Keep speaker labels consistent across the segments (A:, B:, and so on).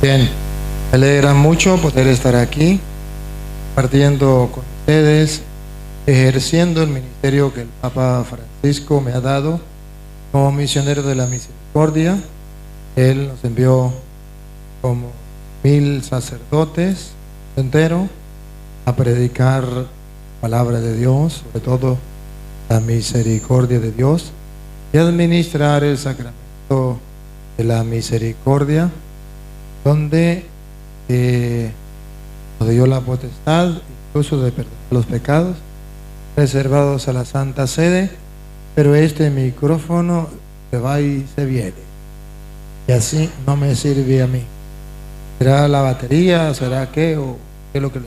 A: Bien, me alegra mucho poder estar aquí, compartiendo con ustedes, ejerciendo el ministerio que el Papa Francisco me ha dado como misionero de la misericordia. Él nos envió como 1000 sacerdotes entero a predicar la palabra de Dios, sobre todo la misericordia de Dios, y administrar el sacramento de la misericordia, donde nos dio la potestad incluso de perdonar los pecados reservados a la Santa Sede. Pero este micrófono se va y se viene, y así no me sirve a mí. ¿Será la batería? ¿Será qué? ¿O qué es lo que le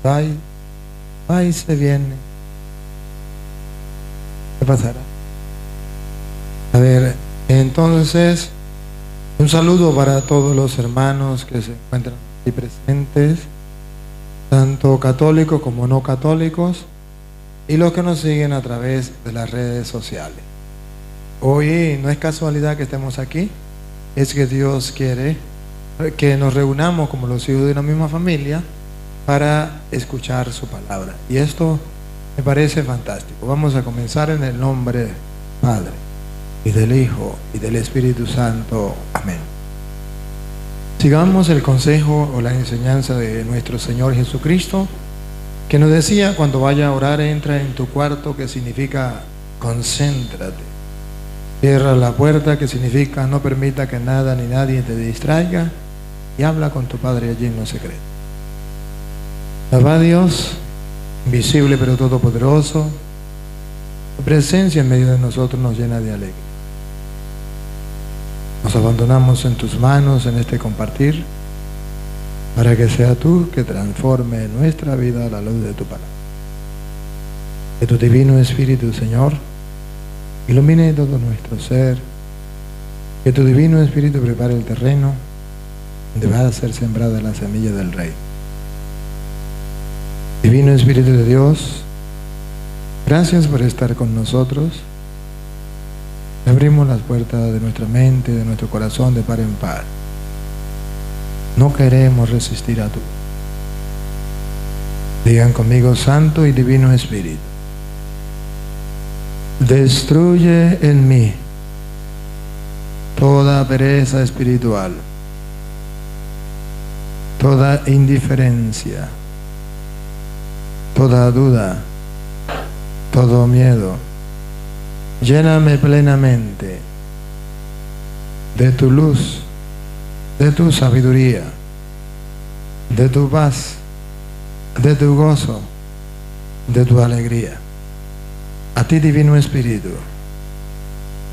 A: va y se viene? ¿Qué pasará? A ver, entonces, un saludo para todos los hermanos que se encuentran aquí presentes, tanto católicos como no católicos, y los que nos siguen a través de las redes sociales. Hoy no es casualidad que estemos aquí, es que Dios quiere que nos reunamos como los hijos de una misma familia para escuchar su palabra. Y esto me parece fantástico. Vamos a comenzar en el nombre del Padre, y del Hijo, y del Espíritu Santo. Amén. Sigamos el consejo o la enseñanza de nuestro Señor Jesucristo, que nos decía: cuando vaya a orar, entra en tu cuarto, que significa concéntrate. Cierra la puerta, que significa no permita que nada ni nadie te distraiga, y habla con tu Padre allí en lo secreto. Alaba a Dios, invisible pero todopoderoso. Su presencia en medio de nosotros nos llena de alegría. Nos abandonamos en tus manos en este compartir, para que sea tú que transforme nuestra vida a la luz de tu palabra. Que tu divino Espíritu, Señor, ilumine todo nuestro ser. Que tu divino Espíritu prepare el terreno donde va a ser sembrada la semilla del Rey. Divino Espíritu de Dios, gracias por estar con nosotros. Abrimos las puertas de nuestra mente, de nuestro corazón, de par en par. No queremos resistir a tu. Digan conmigo: Santo y Divino Espíritu, destruye en mí toda pereza espiritual, toda indiferencia, toda duda, todo miedo. Lléname plenamente de tu luz, de tu sabiduría, de tu paz, de tu gozo, de tu alegría. A ti, Divino Espíritu,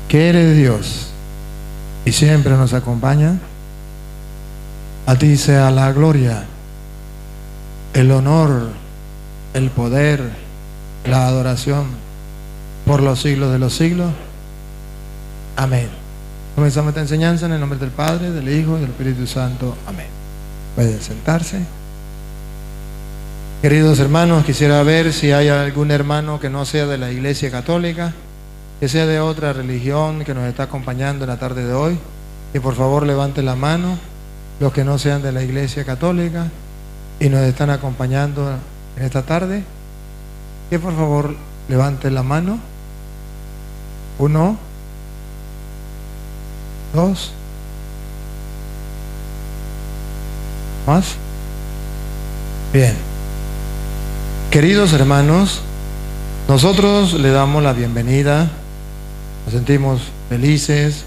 A: que eres Dios y siempre nos acompaña, a ti sea la gloria, el honor, el poder, la adoración por los siglos de los siglos. Amén. Comenzamos esta enseñanza en el nombre del Padre, del Hijo y del Espíritu Santo. Amén. Pueden sentarse. Queridos hermanos, quisiera ver si hay algún hermano que no sea de la Iglesia Católica, que sea de otra religión, que nos está acompañando en la tarde de hoy. Que por favor levante la mano los que no sean de la Iglesia Católica y nos están acompañando en esta tarde. Que por favor levante la mano. 1, 2, más. Bien. Queridos hermanos, nosotros le damos la bienvenida. Nos sentimos felices,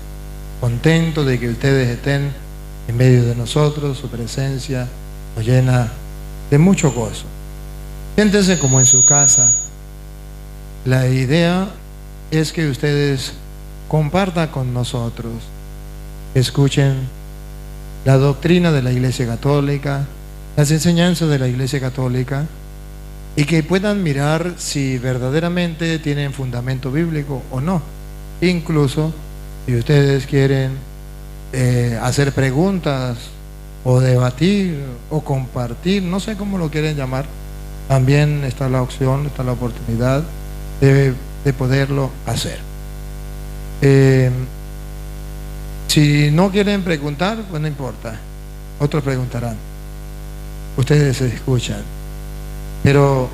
A: contentos de que ustedes estén en medio de nosotros. Su presencia nos llena de mucho gozo. Siéntense como en su casa. La idea es que ustedes compartan con nosotros, escuchen la doctrina de la Iglesia Católica, las enseñanzas de la Iglesia Católica, y que puedan mirar si verdaderamente tienen fundamento bíblico o no. Incluso si ustedes quieren hacer preguntas o debatir o compartir, no sé cómo lo quieren llamar, también está la opción, está la oportunidad de poderlo hacer. Si no quieren preguntar, pues no importa. Otros preguntarán, ustedes se escuchan, pero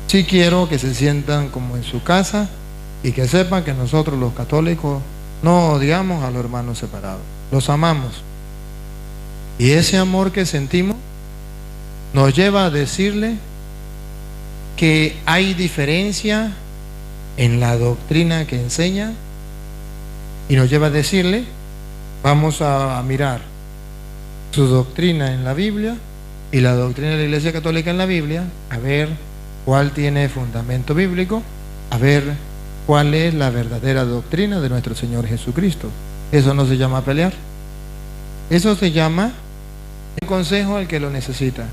A: sí quiero que se sientan como en su casa y que sepan que nosotros los católicos no odiamos a los hermanos separados, los amamos. Y ese amor que sentimos nos lleva a decirle que hay diferencia en la doctrina que enseña y nos lleva a decirle, vamos a mirar su doctrina en la Biblia y la doctrina de la Iglesia Católica en la Biblia, a ver cuál tiene fundamento bíblico, a ver cuál es la verdadera doctrina de nuestro Señor Jesucristo. Eso no se llama pelear, eso se llama el consejo al que lo necesita.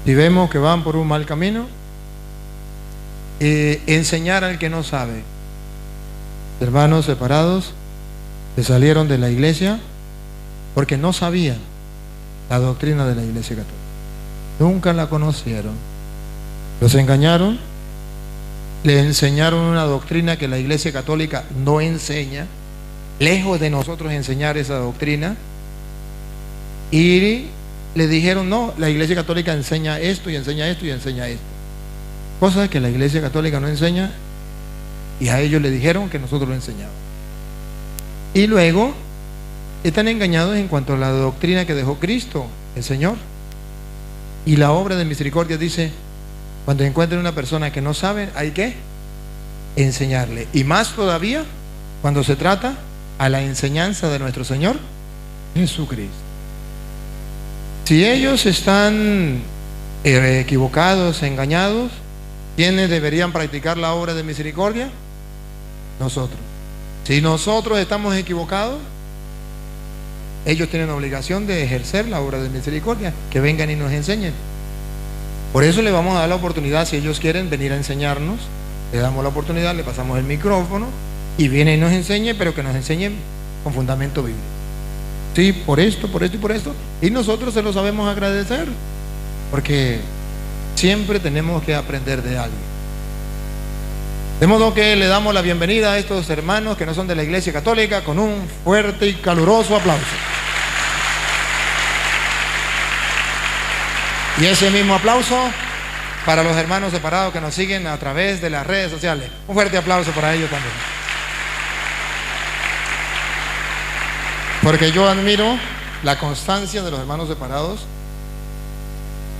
A: Si vemos que van por un mal camino, enseñar al que no sabe. Hermanos separados se salieron de la iglesia porque no sabían la doctrina de la Iglesia Católica, nunca la conocieron, los engañaron, le enseñaron una doctrina que la Iglesia Católica no enseña, lejos de nosotros enseñar esa doctrina, y le dijeron, no, la Iglesia Católica enseña esto y enseña esto y enseña esto, cosas que la Iglesia Católica no enseña, y a ellos le dijeron que nosotros lo enseñábamos. Y luego están engañados en cuanto a la doctrina que dejó Cristo, el Señor. Y la obra de misericordia dice, cuando encuentren una persona que no sabe, hay que enseñarle. Y más todavía cuando se trata a la enseñanza de nuestro Señor Jesucristo. Si ellos están equivocados, engañados, ¿quiénes deberían practicar la obra de misericordia? Nosotros. Si nosotros estamos equivocados, ellos tienen obligación de ejercer la obra de misericordia, que vengan y nos enseñen. Por eso le vamos a dar la oportunidad, si ellos quieren venir a enseñarnos, le damos la oportunidad, le pasamos el micrófono y viene y nos enseñe, pero que nos enseñen con fundamento bíblico. Sí, por esto, por esto y por esto. Y nosotros se lo sabemos agradecer, porque siempre tenemos que aprender de alguien. De modo que le damos la bienvenida a estos hermanos que no son de la Iglesia Católica con un fuerte y caluroso aplauso. Y ese mismo aplauso para los hermanos separados que nos siguen a través de las redes sociales. Un fuerte aplauso para ellos también. Porque yo admiro la constancia de los hermanos separados.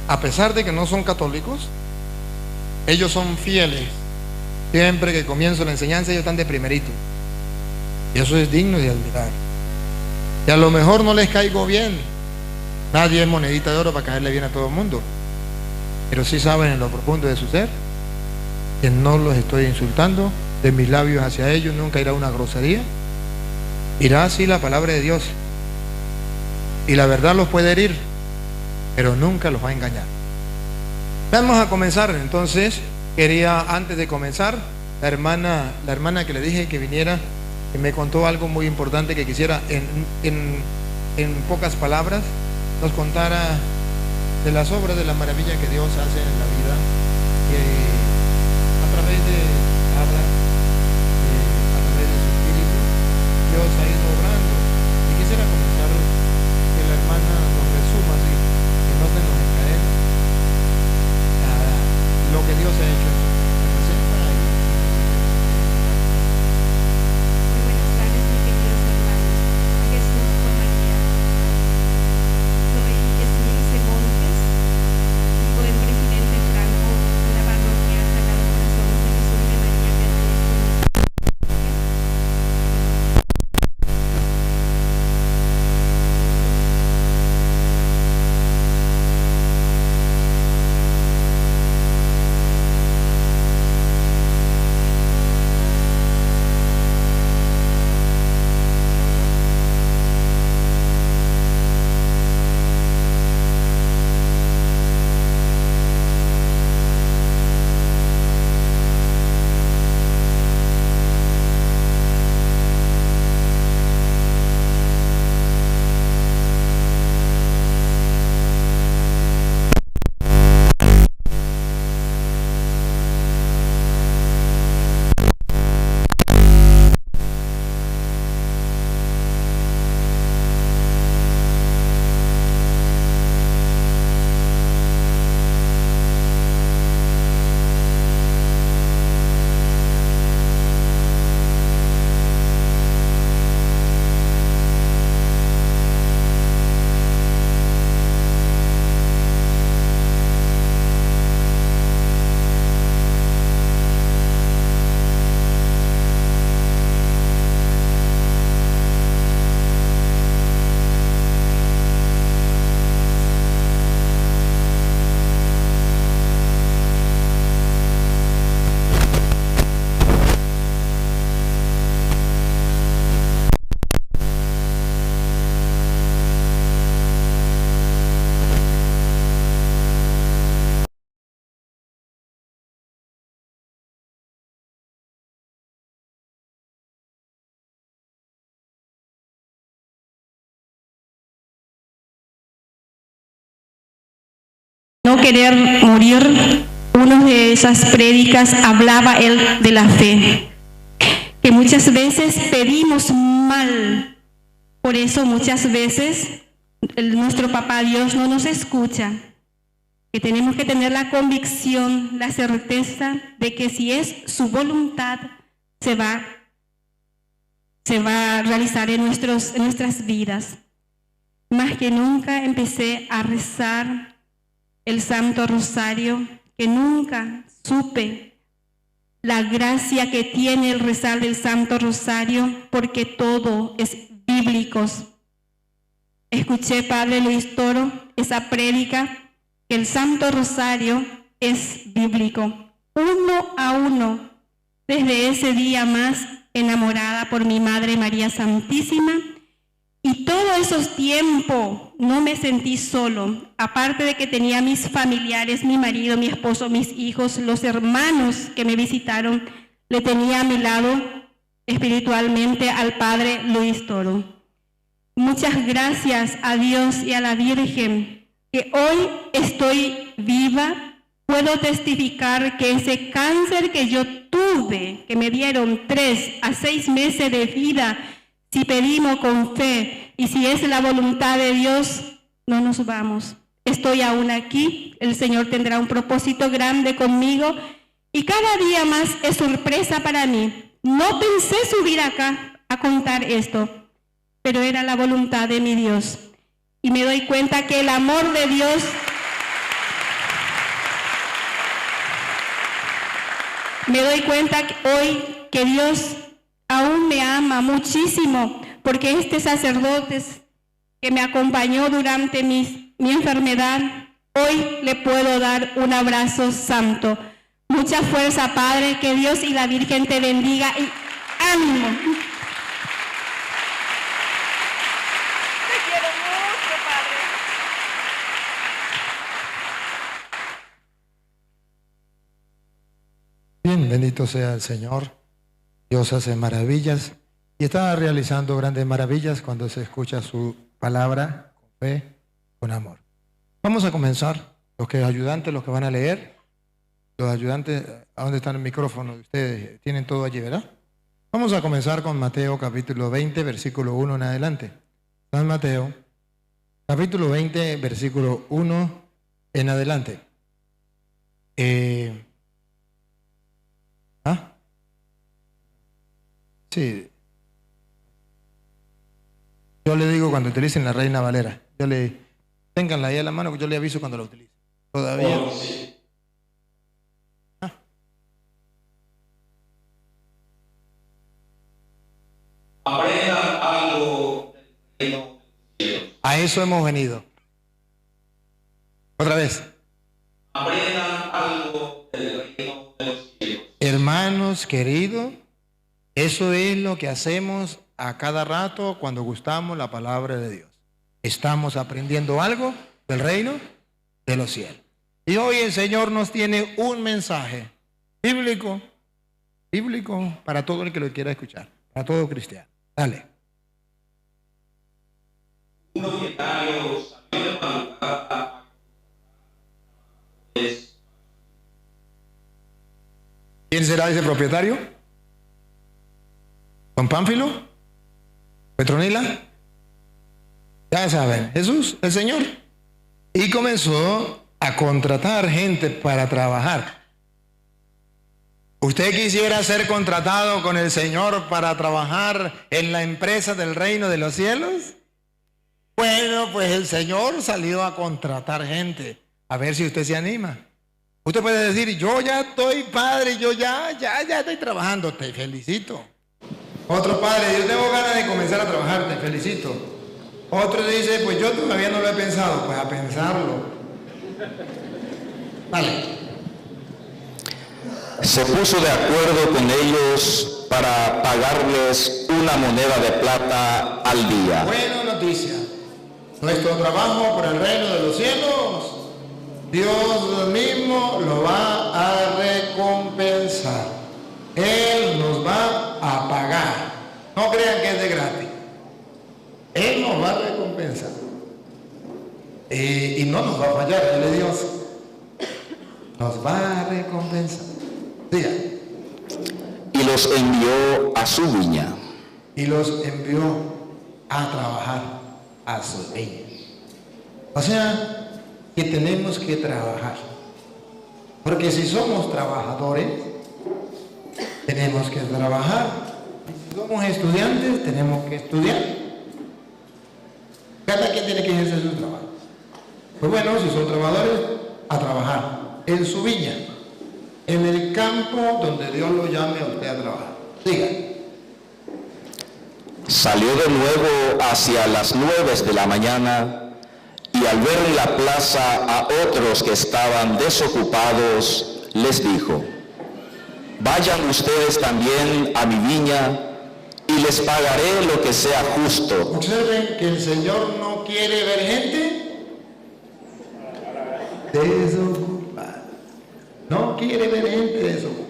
A: A pesar de que no son católicos, ellos son fieles. Siempre que comienzo la enseñanza, ellos están de primerito. Y eso es digno de admirar. Y a lo mejor no les caigo bien. Nadie es monedita de oro para caerle bien a todo el mundo. Pero sí saben en lo profundo de su ser que no los estoy insultando. De mis labios hacia ellos nunca irá una grosería. Irá así la palabra de Dios. Y la verdad los puede herir, pero nunca los va a engañar. Vamos a comenzar entonces. Quería, antes de comenzar, la hermana que le dije que viniera, que me contó algo muy importante, que quisiera en pocas palabras nos contara de las obras, de la maravilla que Dios hace en la vida, que a través de palabras, a través de su espíritu, Dios ha ido obrando. Y quisiera comenzar que la hermana nos resuma, así, que no se nos encaene lo que Dios ha hecho.
B: querer morir, una de esas prédicas hablaba él de la fe, que muchas veces pedimos mal, por eso muchas veces nuestro papá Dios no nos escucha, que tenemos que tener la convicción, la certeza de que si es su voluntad, se va a realizar en nuestras vidas. Más que nunca empecé a rezar el Santo Rosario, que nunca supe la gracia que tiene el rezar del Santo Rosario, porque todo es bíblico. Escuché, Padre Luis Toro, esa prédica, que el Santo Rosario es bíblico. Uno a uno, desde ese día más enamorada por mi Madre María Santísima, y todo esos tiempos no me sentí solo, aparte de que tenía mis familiares, mi marido, mi esposo, mis hijos, los hermanos que me visitaron, le tenía a mi lado espiritualmente al Padre Luis Toro. Muchas gracias a Dios y a la Virgen, que hoy estoy viva. Puedo testificar que ese cáncer que yo tuve, que me dieron 3 a 6 meses de vida, si pedimos con fe y si es la voluntad de Dios, no nos vamos. Estoy aún aquí, el Señor tendrá un propósito grande conmigo y cada día más es sorpresa para mí. No pensé subir acá a contar esto, pero era la voluntad de mi Dios. Y me doy cuenta que el amor de Dios me doy cuenta hoy que Dios aún me ama muchísimo, porque este sacerdote que me acompañó durante mi enfermedad, hoy le puedo dar un abrazo santo. Mucha fuerza, Padre, que Dios y la Virgen te bendiga y ánimo. Te quiero mucho, Padre.
A: Bien, bendito sea el Señor. Dios hace maravillas y está realizando grandes maravillas cuando se escucha su palabra con fe, con amor. Vamos a comenzar. Los que ayudantes, los que van a leer, los ayudantes, ¿a dónde están el micrófono de ustedes? ¿Tienen todo allí, verdad? Vamos a comenzar con Mateo capítulo 20, versículo 1 en adelante. San Mateo, capítulo 20, versículo 1 en adelante. Sí. Yo le digo cuando utilicen la Reina Valera, ténganla ahí a la mano, que yo le aviso cuando la utilicen. Todavía. Oh, sí. Aprendan algo del reino de los cielos. A eso hemos venido. Otra vez. Aprendan algo del reino de los cielos. Hermanos queridos, eso es lo que hacemos a cada rato cuando gustamos la palabra de Dios. Estamos aprendiendo algo del reino de los cielos. Y hoy el Señor nos tiene un mensaje bíblico para todo el que lo quiera escuchar, para todo cristiano. Dale. Un propietario salió de madrugada. ¿Quién será ese propietario? ¿Don Pánfilo? ¿Petronila? Ya saben, Jesús, el Señor. Y comenzó a contratar gente para trabajar. ¿Usted quisiera ser contratado con el Señor para trabajar en la empresa del reino de los cielos? Bueno, pues el Señor salió a contratar gente. A ver si usted se anima. Usted puede decir, yo ya estoy, padre, yo ya estoy trabajando. Te felicito. Otro, padre, yo tengo ganas de comenzar a trabajar, te felicito. Otro dice, pues yo todavía no lo he pensado, pues a pensarlo. Vale.
C: Se puso de acuerdo con ellos para pagarles una moneda de plata al día.
A: Buena noticia. Nuestro trabajo por el reino de los cielos, Dios mismo lo va a recompensar. Él nos va a pagar. No crean que es de gratis. Él nos va a recompensar. Y no nos va a fallar, Él es Dios. nos va a recompensar. Diga.
C: Y los envió a su viña.
A: Y los envió a trabajar a su viña. O sea, que tenemos que trabajar. Porque si somos trabajadores, tenemos que trabajar. Si somos estudiantes, tenemos que estudiar. Cada quien tiene que ejercer su trabajo. Pues bueno, si son trabajadores, a trabajar en su viña, en el campo donde Dios lo llame a usted a trabajar. Diga.
C: Salió de nuevo hacia las 9 de la mañana y al ver en la plaza a otros que estaban desocupados, les dijo: vayan ustedes también a mi viña y les pagaré lo que sea justo.
A: Observen que el Señor no quiere ver gente desocupada. No quiere ver gente desocupada.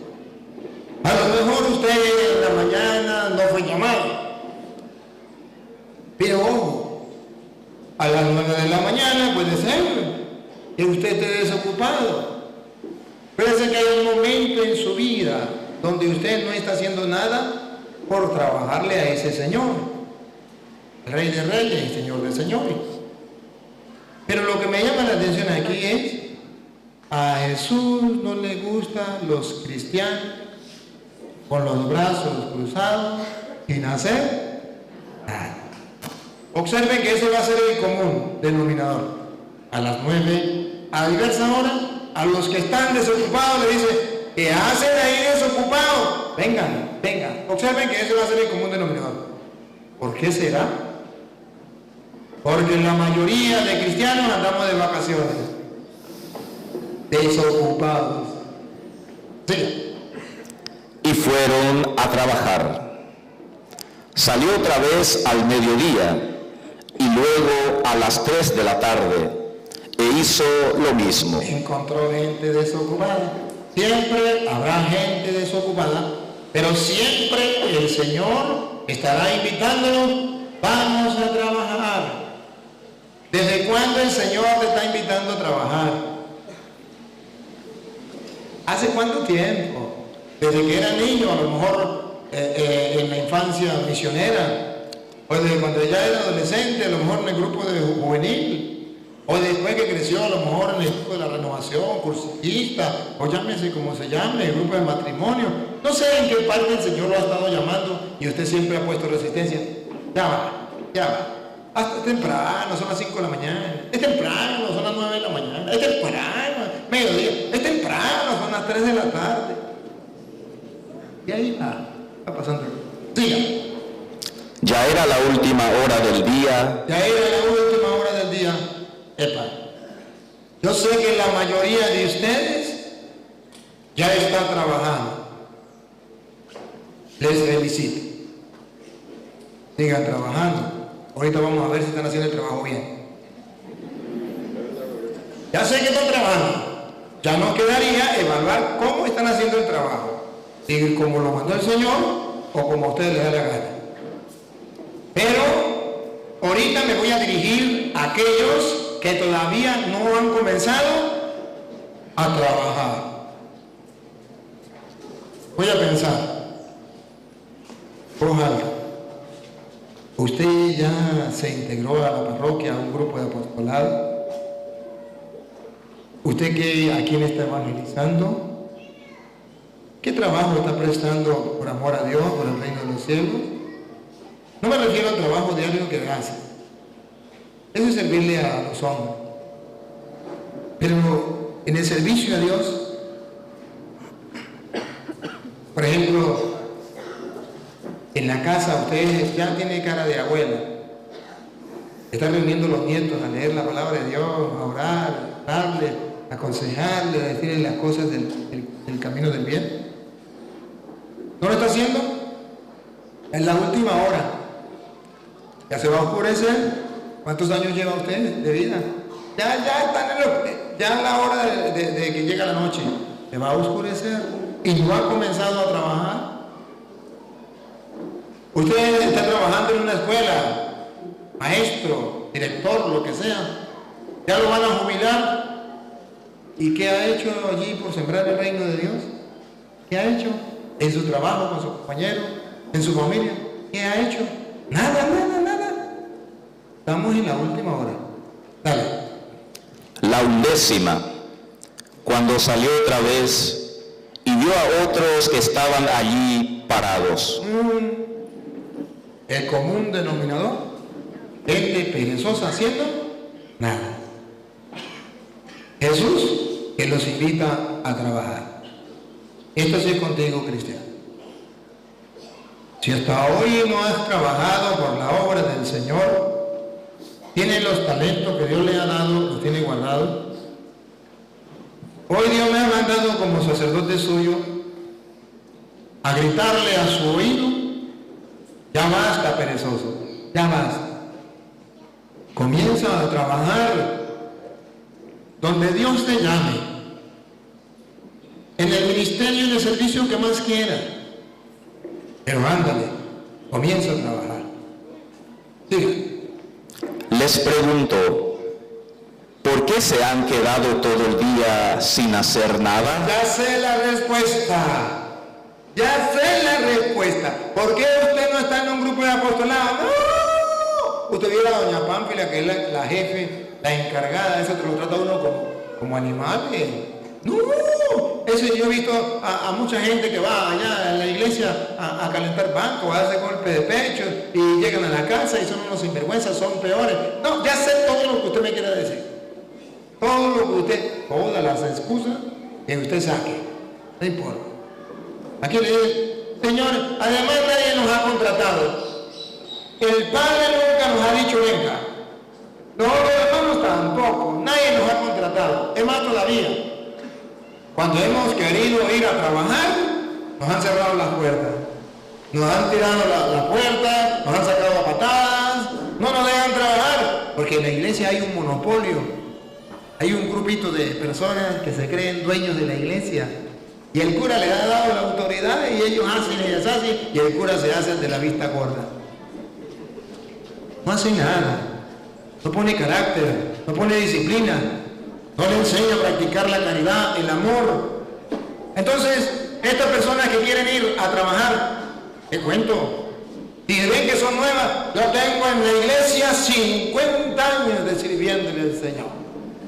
A: A lo mejor usted en la mañana no fue llamado. Pero ojo, a las 9 de la mañana puede ser que usted esté desocupado. Puede ser que haya un momento en su vida donde usted no está haciendo nada por trabajarle a ese Señor, el Rey de Reyes y Señor de Señores. Pero lo que me llama la atención aquí es, a Jesús no le gustan los cristianos con los brazos cruzados, sin hacer nada. Observen que ese va a ser el común denominador. A las 9, a diversas horas, a los que están desocupados le dice: ¿qué hacen ahí desocupados? Vengan, vengan. Observen que ese va a ser el común denominador. ¿Por qué será? Porque la mayoría de cristianos andamos de vacaciones, desocupados. Sí.
C: Y fueron a trabajar. Salió otra vez al mediodía y luego a las 3 de la tarde e hizo lo mismo.
A: Encontró gente desocupada. Siempre habrá gente desocupada, pero siempre el Señor estará invitándonos: vamos a trabajar. ¿Desde cuándo el Señor te está invitando a trabajar? ¿Hace cuánto tiempo? Desde que era niño, a lo mejor en la infancia misionera, o desde cuando ya era adolescente, a lo mejor en el grupo de juvenil, o después que creció, a lo mejor en el grupo de la renovación, cursista, o llámese como se llame, el grupo de matrimonio. No sé en qué parte el Señor lo ha estado llamando y usted siempre ha puesto resistencia. Ya va. Hasta temprano, son las 5 de la mañana. Es temprano, son las 9 de la mañana. Es temprano, mediodía. Es temprano, son las 3 de la tarde. Y ahí va pasando. Siga.
C: Ya era la última hora del día.
A: Epa, yo sé que la mayoría de ustedes ya está trabajando. Les felicito. Sigan trabajando. Ahorita vamos a ver si están haciendo el trabajo bien. Ya sé que están trabajando. Ya nos quedaría evaluar cómo están haciendo el trabajo. Si como lo mandó el Señor o como a ustedes les da la gana. Pero ahorita me voy a dirigir a aquellos que todavía no han comenzado a trabajar. Voy a pensar. Ojalá. ¿Usted ya se integró a la parroquia, a un grupo de apostolado? ¿Usted a quién está evangelizando? ¿Qué trabajo está prestando por amor a Dios, por el reino de los cielos? No me refiero al trabajo diario que hace. Eso es servirle a los hombres. Pero en el servicio a Dios, por ejemplo, en la casa usted ya tiene cara de abuela. Está reuniendo los nietos a leer la palabra de Dios, a orar, a darle, a aconsejarle, a decirle las cosas del camino del bien. ¿No lo está haciendo? En la última hora. Ya se va a oscurecer. ¿Cuántos años lleva usted de vida? Ya está en la hora de que llega la noche. Se va a oscurecer y no ha comenzado a trabajar. Usted está trabajando en una escuela, maestro, director, lo que sea. Ya lo van a jubilar. ¿Y qué ha hecho allí por sembrar el reino de Dios? ¿Qué ha hecho? En su trabajo, con su compañero, en su familia. ¿Qué ha hecho? Nada. Estamos en la última hora. Dale.
C: La 11ª, cuando salió otra vez y vio a otros que estaban allí parados.
A: El común denominador, gente perezosa haciendo nada. Jesús que los invita a trabajar. Esto sí es contigo, cristiano. Si hasta hoy no has trabajado por la obra del Señor, tiene los talentos que Dios le ha dado, los tiene guardados. Hoy Dios me ha mandado como sacerdote suyo a gritarle a su oído: ya basta, perezoso, ya basta. Comienza a trabajar donde Dios te llame, en el ministerio y en el servicio que más quiera. Pero ándale, comienza a trabajar. Siga.
C: Les pregunto, ¿por qué se han quedado todo el día sin hacer nada?
A: Ya sé la respuesta. Ya sé la respuesta. ¿Por qué usted no está en un grupo de apostolado? ¡No! Usted viera a doña Pánfila, que es la jefe, la encargada, eso te lo trata uno como animal. No, eso yo he visto a mucha gente que va allá en la iglesia a calentar bancos, a darse golpe de pecho y llegan a la casa y son unos sinvergüenzas, son peores. No, ya sé todo lo que usted me quiere decir. Todo lo que usted, todas las excusas que usted saque, no importa. Aquí le dice: Señor, además nadie nos ha contratado. El Padre nunca nos ha dicho venga. Los hermanos tampoco, nadie nos ha contratado. Es más todavía, cuando hemos querido ir a trabajar, nos han cerrado las puertas. Nos han tirado la puerta, nos han sacado a patadas, no nos dejan trabajar, porque en la iglesia hay un monopolio. Hay un grupito de personas que se creen dueños de la iglesia. Y el cura le ha dado la autoridad y ellos hacen y deshacen, y el cura se hace de la vista gorda. No hace nada, no pone carácter, no pone disciplina, no le enseña a practicar la caridad, el amor. Entonces, estas personas que quieren ir a trabajar, te cuento, si ven que son nuevas, yo tengo en la iglesia 50 años de sirviéndole al Señor.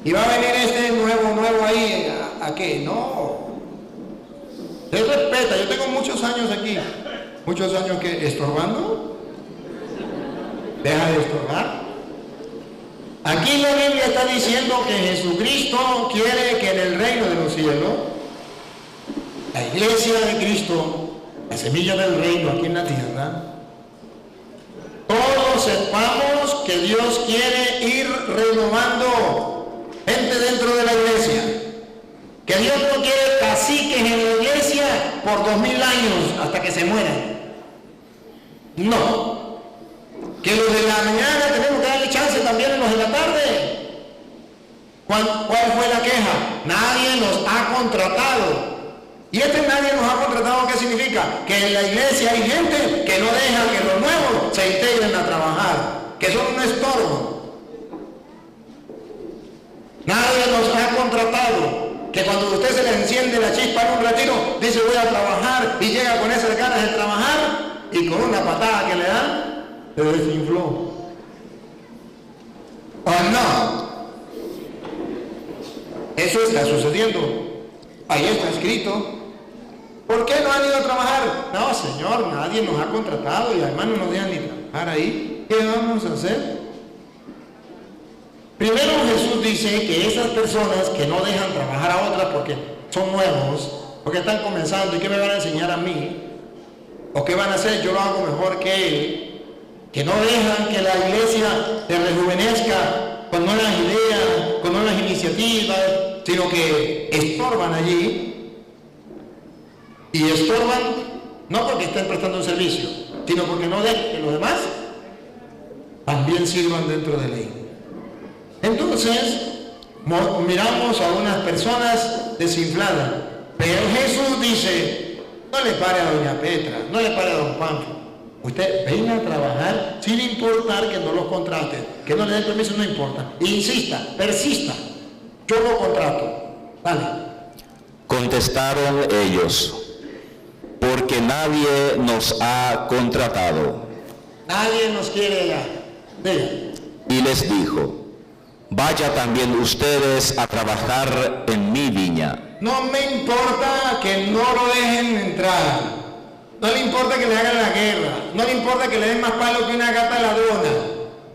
A: Y va a venir este nuevo ahí, ¿a qué? No. Se respeta, yo tengo muchos años aquí. Muchos años que estorbando. Deja de estorbar. Aquí la Biblia está diciendo que Jesucristo quiere que en el reino de los cielos, la iglesia de Cristo, la semilla del reino aquí en la tierra, todos sepamos que Dios quiere ir renovando gente dentro de la iglesia. Que Dios no quiere caciques en la iglesia por 2000 años hasta que se mueran. No. Que los de la mañana tenemos que darle chance también a los de la tarde. ¿Cuál fue la queja? Nadie nos ha contratado. ¿Y nadie nos ha contratado qué significa? Que en la iglesia hay gente que no deja que los nuevos se integren a trabajar, que son un estorbo. Nadie nos ha contratado. Que cuando a usted se le enciende la chispa en un ratito, dice voy a trabajar y llega con esas ganas de trabajar y con una patada que le dan, se desinfló. ¿O no? Eso está sucediendo. Ahí está escrito. ¿Por qué no han ido a trabajar? No, Señor, nadie nos ha contratado y además no nos dejan ni trabajar ahí. ¿Qué vamos a hacer? Primero Jesús dice que esas personas que no dejan trabajar a otras porque son nuevos, porque están comenzando, ¿y qué me van a enseñar a mí? ¿O qué van a hacer? Yo lo hago mejor que él. Que no dejan que la iglesia se rejuvenezca con nuevas ideas, con nuevas iniciativas, sino que estorban allí. Y estorban no porque estén prestando un servicio, sino porque no dejan que los demás también sirvan dentro de la iglesia. Entonces, miramos a unas personas desinfladas, pero Jesús dice, no le pare a doña Petra, no le pare a don Pánfilo. Usted venga a trabajar sin importar que no los contraten, que no le den permiso, no importa. Insista, persista, yo lo contrato. Dale.
C: Contestaron ellos: porque nadie nos ha contratado.
A: Nadie nos quiere ya. Diga.
C: Y les dijo: vaya también ustedes a trabajar en mi viña.
A: No me importa que no lo dejen entrar. No le importa que le hagan la guerra. No le importa que le den más palo que una gata ladrona.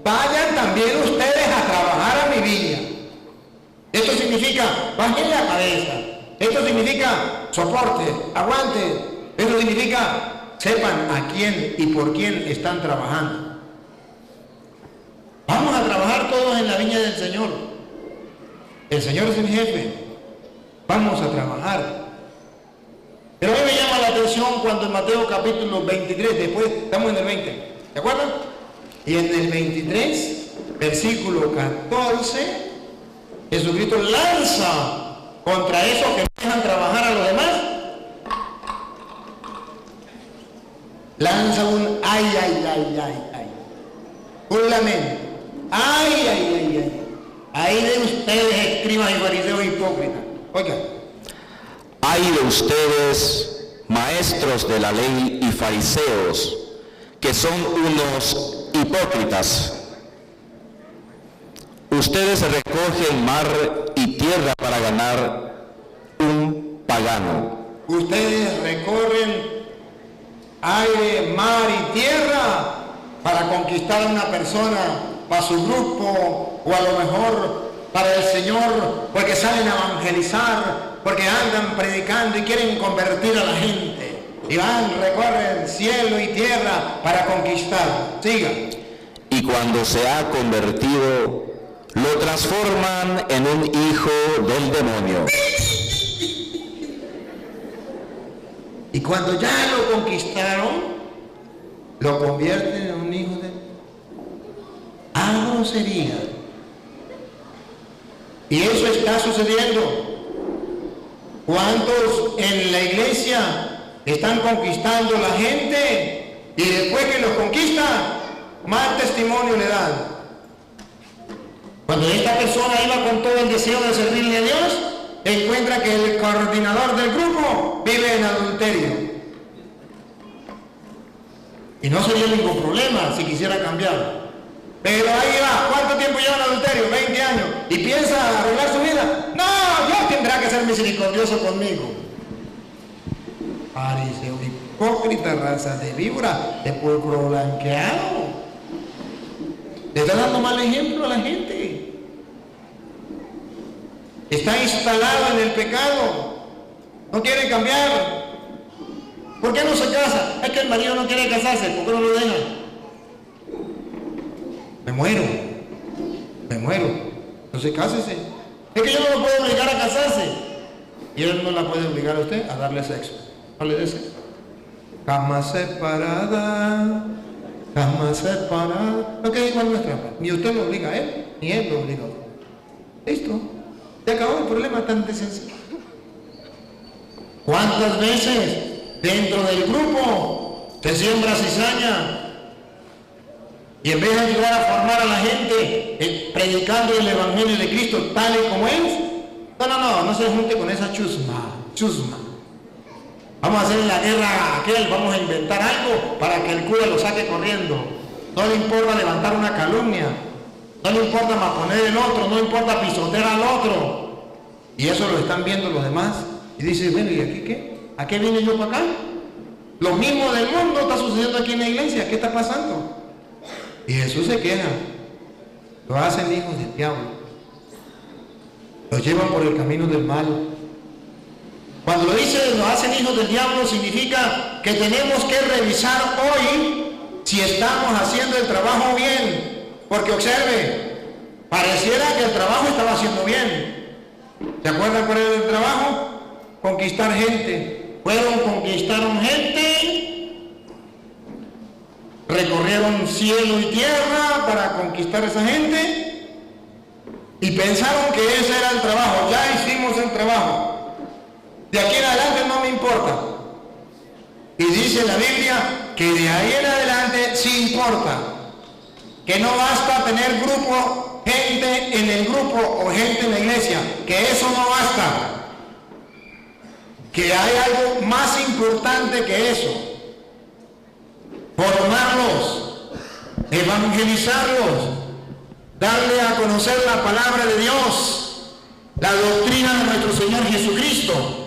A: Vayan también ustedes a trabajar a mi viña. Esto significa, bajen la cabeza. Esto significa, soporte, aguante. Esto significa, sepan a quién y por quién están trabajando. Vamos a trabajar todos en la viña del Señor. El Señor es el jefe. Vamos a trabajar. Pero a mí me llama la atención cuando en Mateo capítulo 23, después estamos en el 20, ¿de acuerdo? Y en el 23, versículo 14, Jesucristo lanza contra esos que dejan trabajar a los demás. Lanza un ay, ay, ay, ay, ay. Un lamento. Ay, ay, ay, ay. Ahí de ustedes, escribas y fariseos hipócritas. Oigan.
C: Ay de ustedes, maestros de la ley y fariseos, que son unos hipócritas. Ustedes recogen mar y tierra para ganar un pagano.
A: Ustedes recorren aire, mar y tierra para conquistar a una persona, para su grupo, o a lo mejor para el Señor, porque salen a evangelizar, porque andan predicando y quieren convertir a la gente. Y van, recorren cielo y tierra para conquistar. Siga.
C: Y cuando se ha convertido, lo transforman en un hijo del demonio.
A: Y cuando ya lo conquistaron, lo convierten en un hijo de... ¡Ah, grosería! Y eso está sucediendo. ¿Cuántos en la iglesia están conquistando a la gente y después que los conquistan, más testimonio le dan? Cuando esta persona iba con todo el deseo de servirle a Dios, encuentra que el coordinador del grupo vive en adulterio. Y no sería ningún problema si quisiera cambiar. Pero ahí va, ¿cuánto tiempo lleva en adulterio? 20 años. ¿Y piensa arreglar su vida? No, Dios tendrá que ser misericordioso conmigo. Fariseo, hipócrita, raza de víbora, de pulcro blanqueado. Le está dando mal ejemplo a la gente. Está instalado en el pecado. No quiere cambiar. ¿Por qué no se casa? Es que el marido no quiere casarse. ¿Por qué no lo deja? Me muero. Entonces cásese. Es que yo no lo puedo obligar a casarse. Y él no la puede obligar a usted a darle sexo. No le dé sexo. Cama separada. Lo que dijo nuestra trampa. Ni usted lo obliga a él, ni él lo obliga a usted. Listo. Se acabó el problema tan de sencillo. ¿Cuántas veces dentro del grupo se siembra cizaña? Y en vez de ayudar a formar a la gente predicando el evangelio de Cristo tal y como es, no se junte con esa chusma. Vamos a hacer la guerra a aquel, vamos a inventar algo para que el cura lo saque corriendo. No le importa levantar una calumnia, no le importa maponer el otro, no le importa pisotear al otro. Y eso lo están viendo los demás. Y dice, bueno, ¿y aquí qué? ¿A qué vine yo para acá? Lo mismo del mundo está sucediendo aquí en la iglesia. ¿Qué está pasando? Y Jesús se queja. Lo hacen hijos del diablo. Los llevan por el camino del mal. Cuando lo dice lo hacen hijos del diablo, significa que tenemos que revisar hoy si estamos haciendo el trabajo bien. Porque observe, pareciera que el trabajo estaba haciendo bien. ¿Se acuerdan cuál era el trabajo? Conquistar gente. Conquistaron gente, recorrieron cielo y tierra para conquistar a esa gente y pensaron que ese era el trabajo. Ya hicimos el trabajo. De aquí en adelante no me importa. Y dice la Biblia que de ahí en adelante sí importa. Que no basta tener grupo, gente en el grupo o gente en la iglesia. Que eso no basta.
D: que hay algo más importante que eso: formarlos, evangelizarlos, darle a conocer la palabra de Dios, la doctrina de nuestro Señor Jesucristo.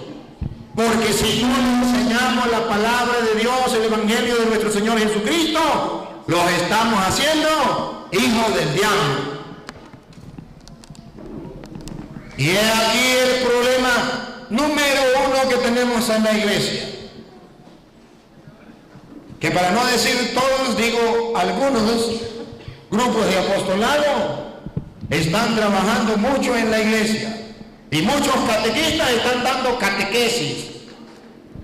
D: Porque si no les enseñamos la palabra de Dios, el evangelio de nuestro Señor Jesucristo, los estamos haciendo hijos del diablo. Y es aquí el problema número uno que tenemos en la iglesia. Que para no decir todos, digo algunos grupos de apostolado están trabajando mucho en la iglesia. Y muchos catequistas están dando catequesis.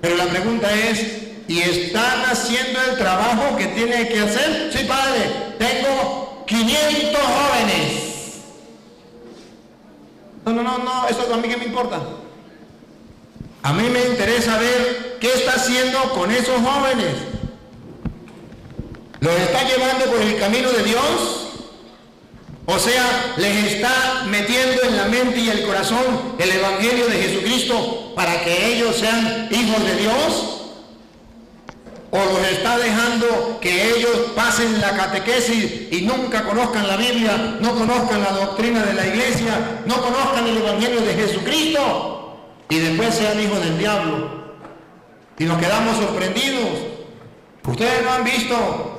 D: Pero la pregunta es, ¿y están haciendo el trabajo que tienen que hacer? Sí, padre, tengo 500 jóvenes. No, eso a mí qué me importa. A mí me interesa ver qué está haciendo con esos jóvenes. ¿Los está llevando por el camino de Dios? O sea, les está metiendo en la mente y el corazón el evangelio de Jesucristo para que ellos sean hijos de Dios. ¿O los está dejando que ellos pasen la catequesis y nunca conozcan la Biblia, no conozcan la doctrina de la iglesia, no conozcan el evangelio de Jesucristo y después sean hijos del diablo? Y nos quedamos sorprendidos. Ustedes no han visto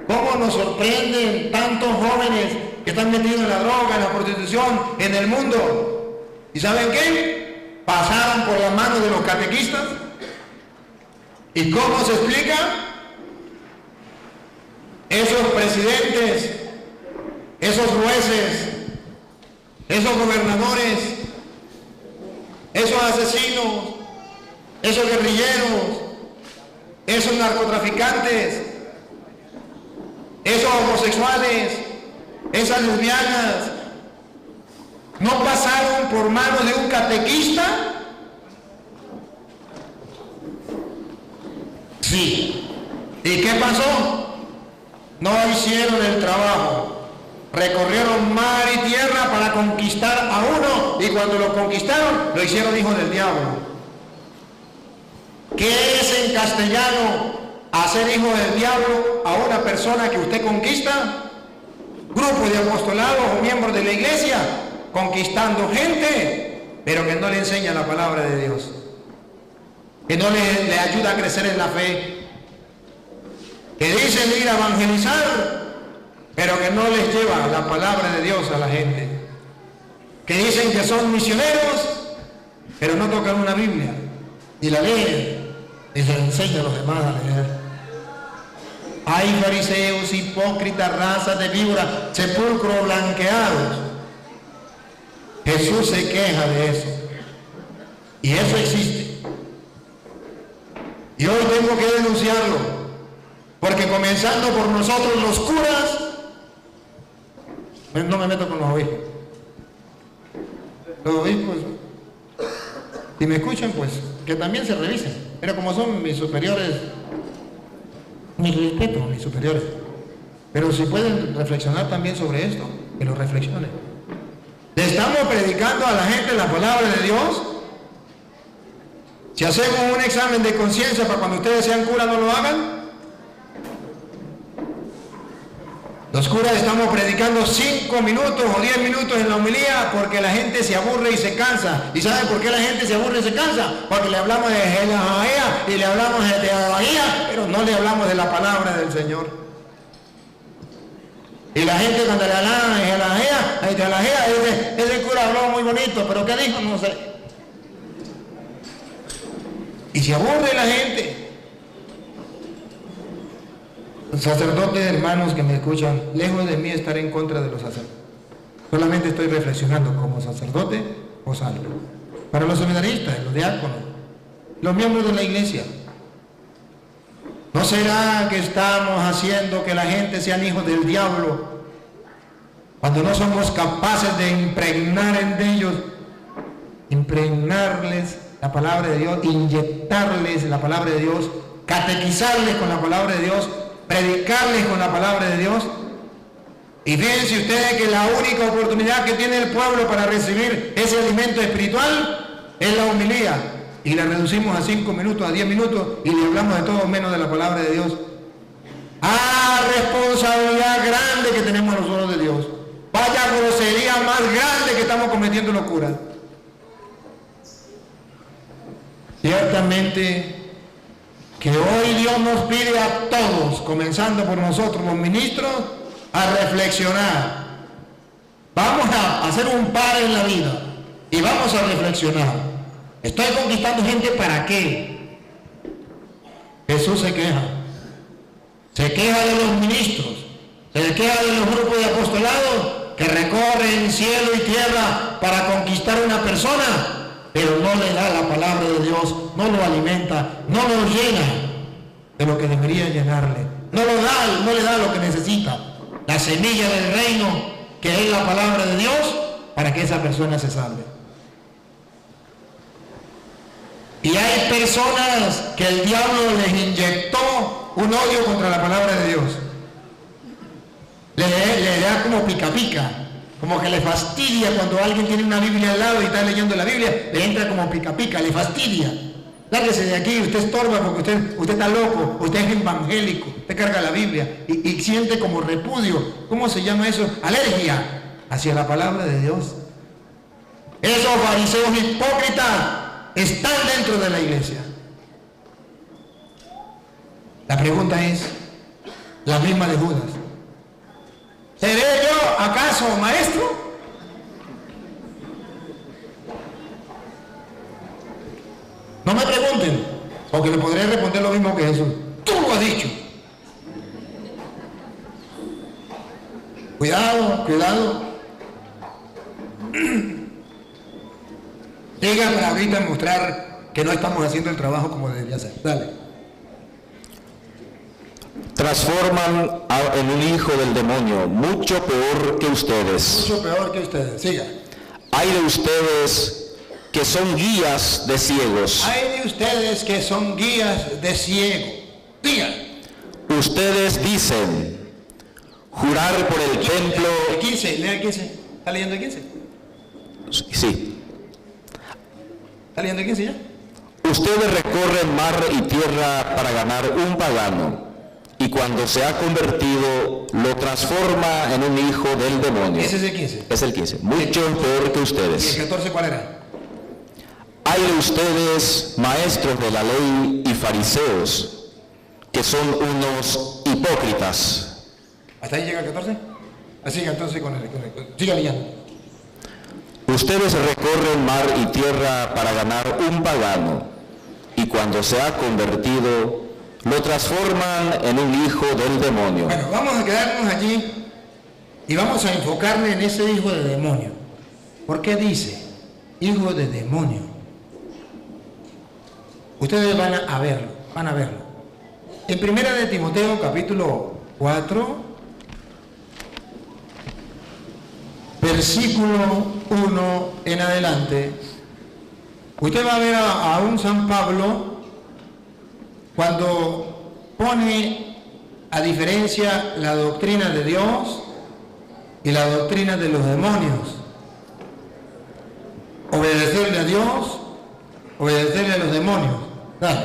D: cómo nos sorprenden tantos jóvenes que están metidos en la droga, en la prostitución, en el mundo. ¿Y saben qué? Pasaron por la mano de los catequistas. ¿Y cómo se explica? Esos presidentes, esos jueces, esos gobernadores, esos asesinos, esos guerrilleros, esos narcotraficantes, esos homosexuales, esas lesbianas, ¿no pasaron por manos de un catequista? Sí. ¿Y qué pasó? No hicieron el trabajo. Recorrieron mar y tierra para conquistar a uno, y cuando lo conquistaron, lo hicieron hijo del diablo. ¿Qué es en castellano hacer hijo del diablo a una persona que usted conquista? Grupo de apostolados o miembros de la iglesia conquistando gente, pero que no le enseña la palabra de Dios, que no le ayuda a crecer en la fe, que dicen ir a evangelizar, pero que no les lleva la palabra de Dios a la gente, que dicen que son misioneros, pero no tocan una Biblia y la leen y se enseñan a los demás a leer. Hay fariseos, hipócritas, razas de víbora, sepulcros blanqueados. Jesús se queja de eso. Y eso existe. Y hoy tengo que denunciarlo. Porque comenzando por nosotros los curas, no me meto con los obispos. Los obispos, si me escuchan, pues, que también se revisen. Pero como son mis superiores, mi respeto a mis superiores, pero si pueden reflexionar también sobre esto, que lo reflexionen. ¿Le estamos predicando a la gente la palabra de Dios? Si hacemos un examen de conciencia para cuando ustedes sean curas no lo hagan. Los curas estamos predicando 5 minutos o 10 minutos en la homilía porque la gente se aburre y se cansa. ¿Y saben por qué la gente se aburre y se cansa? Porque le hablamos de genealogía y le hablamos de teología, pero no le hablamos de la palabra del Señor. Y la gente cuando le hablan de genealogía, ese cura habló muy bonito, pero ¿qué dijo? No sé. Y se aburre la gente. Sacerdotes, hermanos que me escuchan, lejos de mí estar en contra de los sacerdotes. Solamente estoy reflexionando como sacerdote o salvo. Para los seminaristas, los diáconos, los miembros de la iglesia, ¿no será que estamos haciendo que la gente sean hijos del diablo cuando no somos capaces de impregnar en ellos, impregnarles la palabra de Dios, inyectarles la palabra de Dios, catequizarles con la palabra de Dios, predicarles con la palabra de Dios? Y fíjense ustedes que la única oportunidad que tiene el pueblo para recibir ese alimento espiritual es la homilía. y la reducimos a 5 minutos, a 10 minutos y le hablamos de todo menos de la palabra de Dios. Responsabilidad grande que tenemos a los ojos de Dios. Vaya grosería más grande que estamos cometiendo locura. Ciertamente que hoy Dios nos pide a todos, comenzando por nosotros los ministros, a reflexionar. Vamos a hacer un par en la vida y vamos a reflexionar. ¿Estoy conquistando gente para qué? Jesús se queja. Se queja de los ministros, se queja de los grupos de apostolado que recorren cielo y tierra para conquistar a una persona, pero no le da la palabra de Dios, no lo alimenta, no lo llena de lo que debería llenarle, no le da lo que necesita, la semilla del reino, que es la palabra de Dios, para que esa persona se salve. Y hay personas que el diablo les inyectó un odio contra la palabra de Dios. Le da como pica pica, como que le fastidia cuando alguien tiene una Biblia al lado y está leyendo la Biblia, le entra como pica pica, le fastidia. Lárguese de aquí, usted estorba porque usted está loco, usted es evangélico, usted carga la Biblia y siente como repudio. ¿Cómo se llama eso? Alergia hacia la palabra de Dios. Esos fariseos hipócritas están dentro de la iglesia. La pregunta es la misma de Judas. ¿Seré yo acaso maestro? No me pregunten, porque le podré responder lo mismo que Jesús. Tú lo has dicho. Cuidado, cuidado. Llega para ahorita mostrar que no estamos haciendo el trabajo como debería ser. Dale.
C: Transforman en un hijo del demonio, mucho peor que ustedes.
D: Mucho peor que ustedes. Siga.
C: Hay de ustedes que son guías de ciegos.
D: Hay de ustedes que son guías de ciego. Diga.
C: Ustedes dicen, jurar por el templo...
D: El 15, lea el 15. ¿Está leyendo el 15?
C: Sí.
D: ¿Está leyendo el 15 ya?
C: Ustedes recorren mar y tierra para ganar un pagano, y cuando se ha convertido, lo transforma en un hijo del demonio.
D: Ese es el 15.
C: Es el 15. Mucho peor que ustedes.
D: ¿Y el 14 cuál era?
C: Hay de ustedes, maestros de la ley y fariseos, que son unos hipócritas.
D: ¿Hasta ahí llega el 14? Así, entonces con el siga leyendo.
C: Ustedes recorren mar y tierra para ganar un pagano, y cuando se ha convertido, lo transforman en un hijo del demonio.
D: Bueno, vamos a quedarnos allí y vamos a enfocarnos en ese hijo de demonio. ¿Por qué dice hijo de demonio? Ustedes van a verlo. En 1 de Timoteo capítulo 4, versículo 1 en adelante, usted va a ver a un San Pablo cuando pone a diferencia la doctrina de Dios y la doctrina de los demonios. Obedecerle a Dios, obedecerle a los demonios. Dale.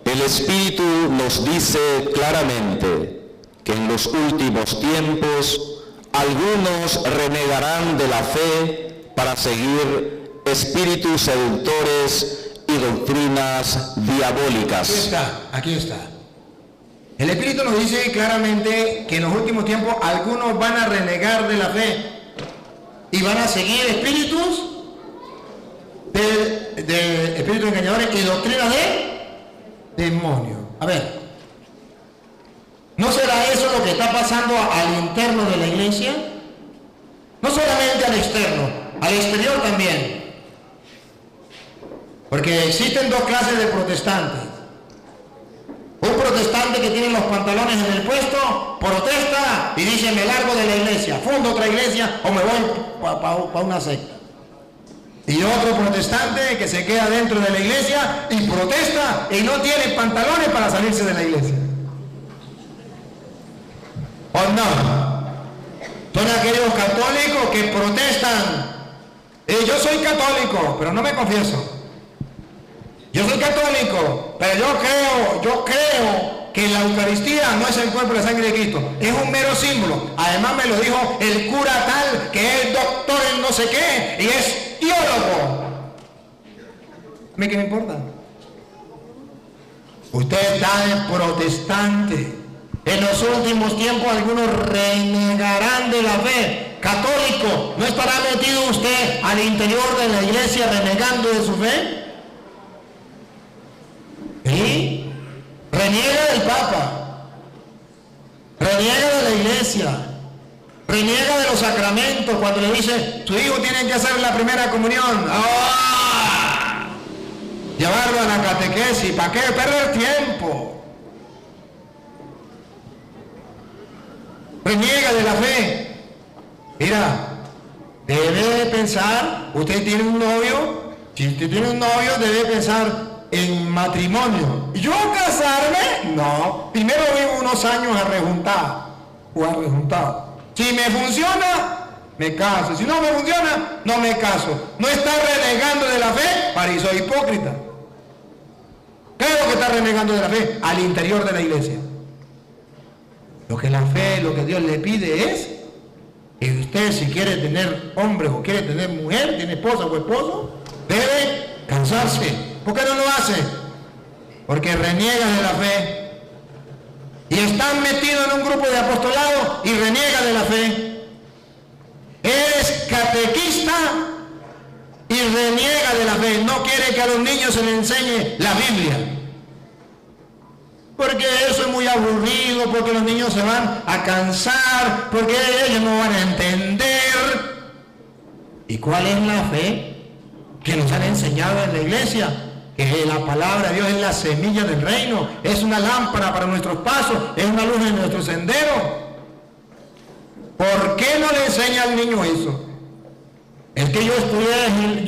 C: El Espíritu nos dice claramente que en los últimos tiempos algunos renegarán de la fe para seguir espíritus seductores y doctrinas diabólicas.
D: Aquí está. El Espíritu nos dice claramente que en los últimos tiempos algunos van a renegar de la fe y van a seguir espíritus de espíritus engañadores y doctrinas de demonio. A ver, ¿no será eso lo que está pasando al interno de la iglesia? No solamente al externo, al exterior también. Porque existen dos clases de protestantes. Un protestante que tiene los pantalones en el puesto, protesta y dice: me largo de la iglesia, fundo otra iglesia o me voy para una secta. Y otro protestante que se queda dentro de la iglesia y protesta y no tiene pantalones para salirse de la iglesia. ¿O no? Son aquellos católicos que protestan. Yo soy católico, pero no me confieso. Yo soy católico, pero yo creo que la Eucaristía no es el cuerpo y la sangre de Cristo, es un mero símbolo. Además me lo dijo el cura tal, que es doctor en no sé qué, y es teólogo. ¿A mí qué me importa? Usted está de protestante. En los últimos tiempos algunos renegarán de la fe. Católico, ¿no estará metido usted al interior de la iglesia renegando de su fe? ¿Sí? Reniega del Papa, reniega de la iglesia, reniega de los sacramentos cuando le dice, su hijo tiene que hacer la primera comunión. ¡Ah! Llevarlo a la catequesis, ¿para qué perder tiempo? Reniega de la fe. Mira, debe pensar, usted tiene un novio, si usted tiene un novio debe pensar en matrimonio. ¿Yo casarme? No. Primero vivo unos años arrejuntado. Si me funciona, me caso. Si no me funciona, no me caso. No está renegando de la fe, parece hipócrita. ¿Qué es lo que está renegando de la fe? Al interior de la iglesia. Lo que la fe, lo que Dios le pide es que usted, si quiere tener hombre o quiere tener mujer, tiene esposa o esposo, debe casarse. ¿Por qué no lo hace? Porque reniega de la fe. Y están metidos en un grupo de apostolado y reniega de la fe. Eres catequista y reniega de la fe. No quiere que a los niños se les enseñe la Biblia. Porque eso es muy aburrido, porque los niños se van a cansar, porque ellos no van a entender. ¿Y cuál es la fe que nos han enseñado en la iglesia? Que la palabra de Dios es la semilla del reino, es una lámpara para nuestros pasos, es una luz en nuestro sendero. ¿Por qué no le enseña al niño eso? Es que yo estudié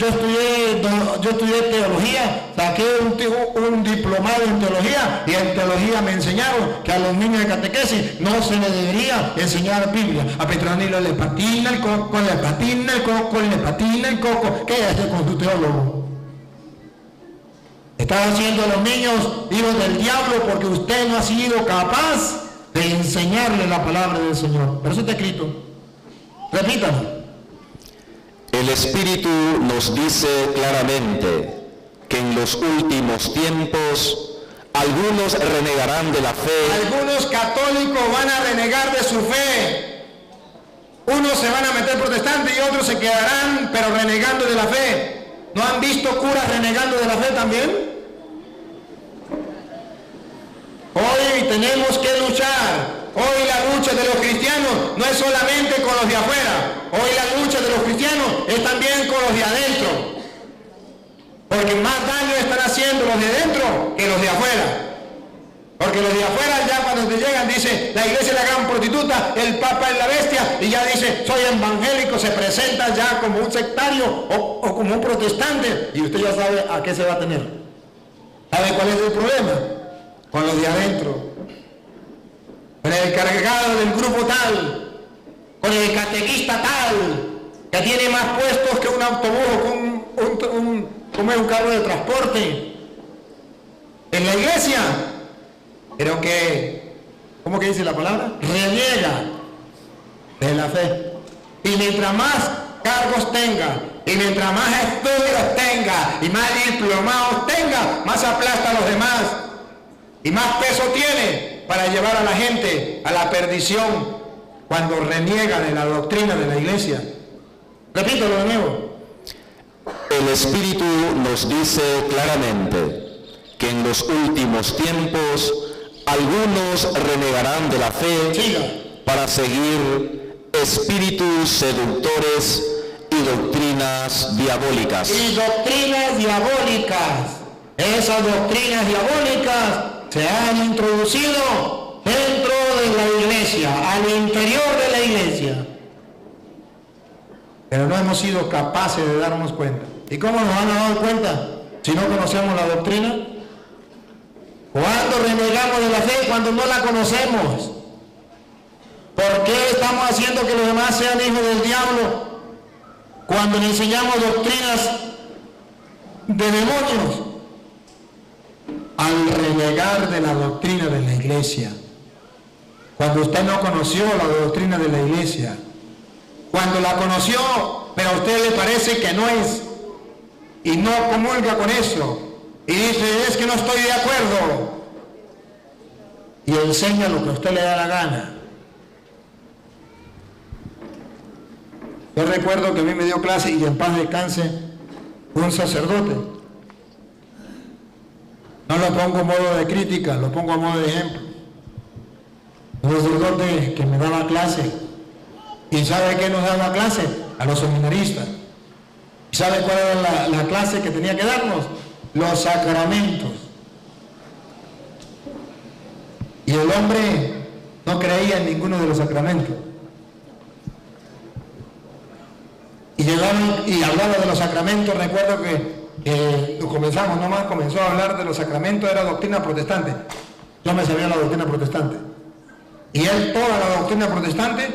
D: teología, saqué un diplomado en teología, y en teología me enseñaron que a los niños de catequesis no se les debería enseñar Biblia. A Petronilo le patina el coco, le patina el coco. ¿Qué hace con su teólogo? Están haciendo a los niños hijos del diablo porque usted no ha sido capaz de enseñarle la palabra del Señor. Pero eso está escrito. Repítalo.
C: El Espíritu nos dice claramente que en los últimos tiempos algunos renegarán de la fe.
D: Algunos católicos van a renegar de su fe. Unos se van a meter protestantes y otros se quedarán pero renegando de la fe. ¿No han visto curas renegando de la fe también? Hoy tenemos que luchar. Hoy la lucha de los cristianos no es solamente con los de afuera. Hoy la lucha de los cristianos es también con los de adentro. Porque más daño están haciendo los de adentro que los de afuera. Porque los de afuera ya cuando te llegan dice, la iglesia es la gran prostituta, el papa es la bestia, y ya dice, soy evangélico, se presenta ya como un sectario o como un protestante, y usted ya sabe a qué se va a tener. ¿Sabe cuál es el problema? Con los de adentro. Con el cargado del grupo tal, con el catequista tal, que tiene más puestos que un autobús, como es un carro de transporte. En la iglesia, pero que, ¿cómo que dice la palabra? Reniega de la fe. Y mientras más cargos tenga, y mientras más estudios tenga, y más diplomados tenga, más aplasta a los demás, y más peso tiene para llevar a la gente a la perdición cuando reniega de la doctrina de la iglesia. Repítelo de nuevo.
C: El Espíritu nos dice claramente que en los últimos tiempos algunos renegarán de la fe.
D: Siga.
C: Para seguir espíritus seductores y doctrinas diabólicas.
D: Y doctrinas diabólicas. Esas doctrinas diabólicas se han introducido dentro de la iglesia, al interior de la iglesia. Pero no hemos sido capaces de darnos cuenta. ¿Y cómo nos van a dar cuenta si no conocemos la doctrina? ¿Cuándo renegamos de la fe? Cuando no la conocemos. ¿Por qué estamos haciendo que los demás sean hijos del diablo cuando le enseñamos doctrinas de demonios? al renegar de la doctrina de la iglesia. Cuando usted no conoció la doctrina de la iglesia, cuando la conoció, pero a usted le parece que no es, y no comulga con eso, y dice, es que no estoy de acuerdo, y enseña lo que a usted le da la gana. Yo recuerdo que a mí me dio clase, y en paz descanse, un sacerdote. No lo pongo a modo de crítica, lo pongo a modo de ejemplo. Un sacerdote que me daba clase. ¿Y sabe qué nos daba clase? A los seminaristas. ¿Y sabe cuál era la clase que tenía que darnos? Los sacramentos. Y el hombre no creía en ninguno de los sacramentos. Y llegaron y hablaba de los sacramentos. Recuerdo que comenzó a hablar de los sacramentos, era doctrina protestante. Yo me sabía la doctrina protestante. Y él toda la doctrina protestante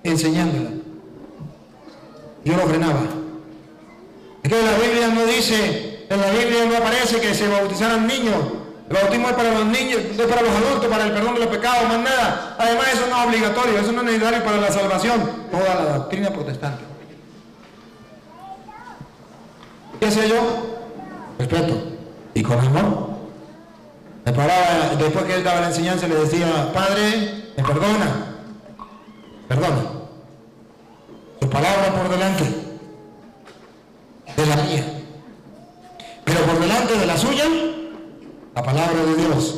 D: enseñándola. Yo lo frenaba. Es que la Biblia no dice, en la Biblia no aparece que se bautizaran niños. El bautismo es para los niños, no es para los adultos, para el perdón de los pecados, más nada. Además eso no es obligatorio, eso no es necesario para la salvación. Toda la doctrina protestante. ¿Qué hacía yo? Respeto. Y con amor. Me paraba, después que él daba la enseñanza, le decía, Padre, me perdona. Perdona. Su palabra por delante de la mía. Pero por delante de la suya, la palabra de Dios.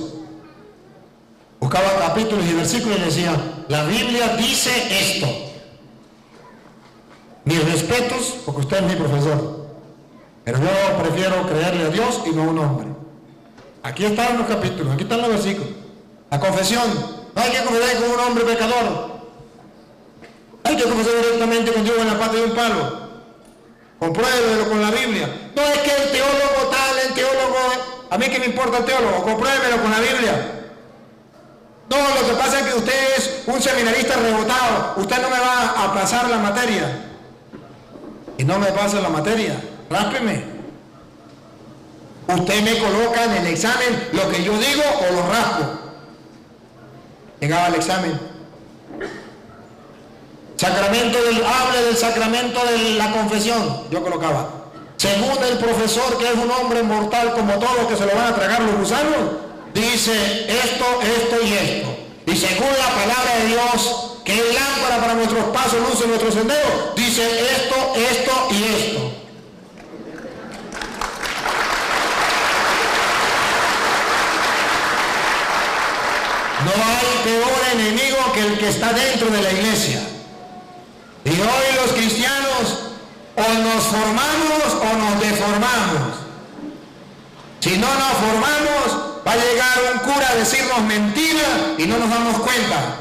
D: Buscaba capítulos y versículos y decía, la Biblia dice esto. Mis respetos, porque usted es mi profesor. Pero yo prefiero creerle a Dios y no a un hombre. Aquí están los capítulos, aquí están los versículos. La confesión. No hay que confesar con un hombre pecador. Hay que confesar directamente con Dios en la pata de un palo. Compruébelo con la Biblia. No es que el teólogo tal, el teólogo... A mí que me importa el teólogo, compruébelo con la Biblia. No, lo que pasa es que usted es un seminarista rebotado. Usted no me va a pasar la materia. Y no me pasa la materia. Ráspeme. Usted me coloca en el examen lo que yo digo o lo raspo. Llegaba al examen. Hable del sacramento de la confesión. Yo colocaba. Según el profesor, que es un hombre mortal como todos, que se lo van a tragar los gusanos, dice esto, esto y esto. Y según la palabra de Dios, que es lámpara para nuestros pasos, luz en nuestro sendero, dice esto, esto y esto. No hay peor enemigo que el que está dentro de la iglesia. Y hoy los cristianos o nos formamos o nos deformamos. Si no nos formamos, va a llegar un cura a decirnos mentiras y no nos damos cuenta.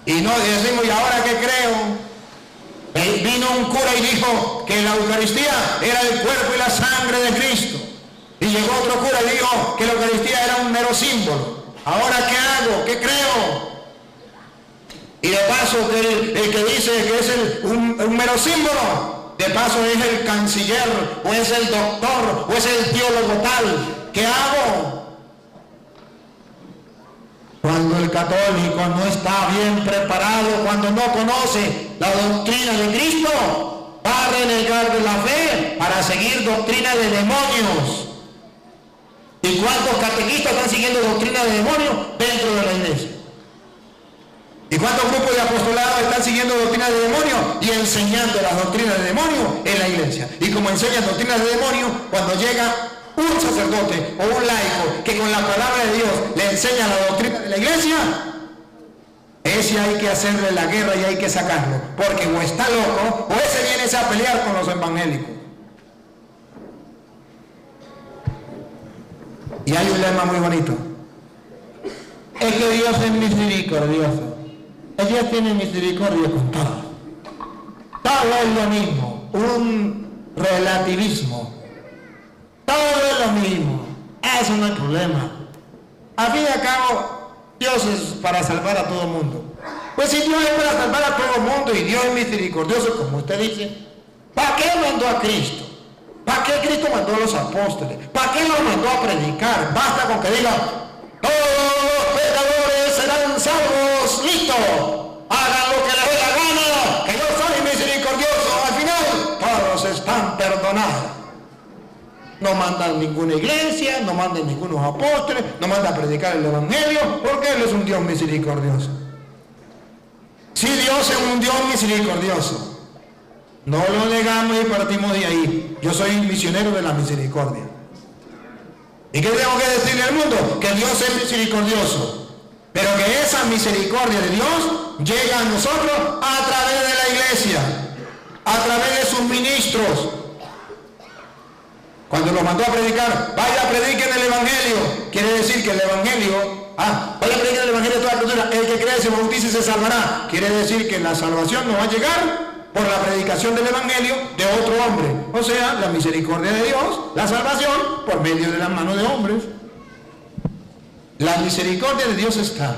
D: Y no decimos, ¿y ahora qué creo? Vino un cura y dijo que la Eucaristía era el cuerpo y la sangre de Cristo. Y llegó otro cura y dijo que la Eucaristía era un mero símbolo. ¿Ahora qué hago? ¿Qué creo? Y de paso que el que dice que es un mero símbolo, de paso es el canciller, o es el doctor, o es el teólogo tal. ¿Qué hago? Cuando el católico no está bien preparado, cuando no conoce la doctrina de Cristo, va a renegar de la fe para seguir doctrina de demonios. ¿Y cuántos catequistas están siguiendo doctrina de demonios dentro de la iglesia? ¿Y cuántos grupos de apostolado están siguiendo doctrina de demonios y enseñando las doctrinas de demonios en la iglesia? Y como enseñan doctrinas de demonios, cuando llega un sacerdote o un laico que con la palabra de Dios le enseña la doctrina de la iglesia, ese hay que hacerle la guerra y hay que sacarlo, porque o está loco o ese viene a pelear con los evangélicos. Y hay un lema muy bonito. Es que Dios es misericordioso. Dios tiene misericordia con todo. Todo es lo mismo. Un relativismo. Todo es lo mismo. Eso no hay problema. Al fin y al cabo, Dios es para salvar a todo el mundo. Pues si Dios es para salvar a todo el mundo y Dios es misericordioso, como usted dice, ¿para qué mandó a Cristo? ¿Para qué Cristo mandó a los apóstoles? ¿Para qué los mandó a predicar? Basta con que diga, todos los pecadores serán salvos, listo. Hagan lo que les dé la gana, que yo soy misericordioso. Al final, todos están perdonados. No mandan ninguna iglesia, no mandan ningunos apóstoles, no mandan a predicar el evangelio, porque Él es un Dios misericordioso. Si Dios es un Dios misericordioso, no lo negamos y partimos de ahí. Yo soy misionero de la misericordia. ¿Y qué tengo que decirle al mundo? Que Dios es misericordioso, pero que esa misericordia de Dios llega a nosotros a través de la iglesia, a través de sus ministros. Cuando los mandó a predicar, vaya, prediquen el evangelio. Quiere decir que el evangelio, vaya, prediquen el evangelio de toda cultura. El que cree, se bautice y se salvará. Quiere decir que la salvación no va a llegar por la predicación del evangelio de otro hombre. O sea, la misericordia de Dios, la salvación por medio de las manos de hombres. La misericordia de Dios está.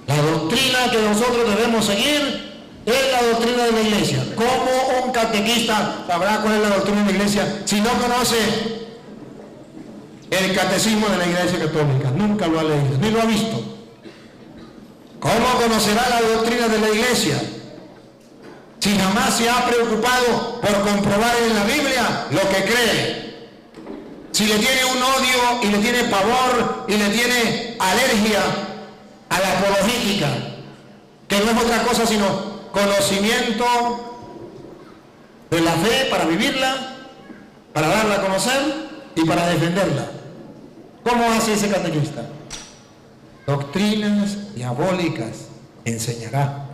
D: La doctrina que nosotros debemos seguir es la doctrina de la iglesia. ¿Cómo un catequista sabrá cuál es la doctrina de la iglesia si no conoce el catecismo de la iglesia católica? Nunca lo ha leído, ni lo ha visto. ¿Cómo conocerá la doctrina de la iglesia si jamás se ha preocupado por comprobar en la Biblia lo que cree? Si le tiene un odio y le tiene pavor y le tiene alergia a la apologética, que no es otra cosa sino conocimiento de la fe para vivirla, para darla a conocer y para defenderla. ¿Cómo hace ese catequista? Doctrinas diabólicas enseñará,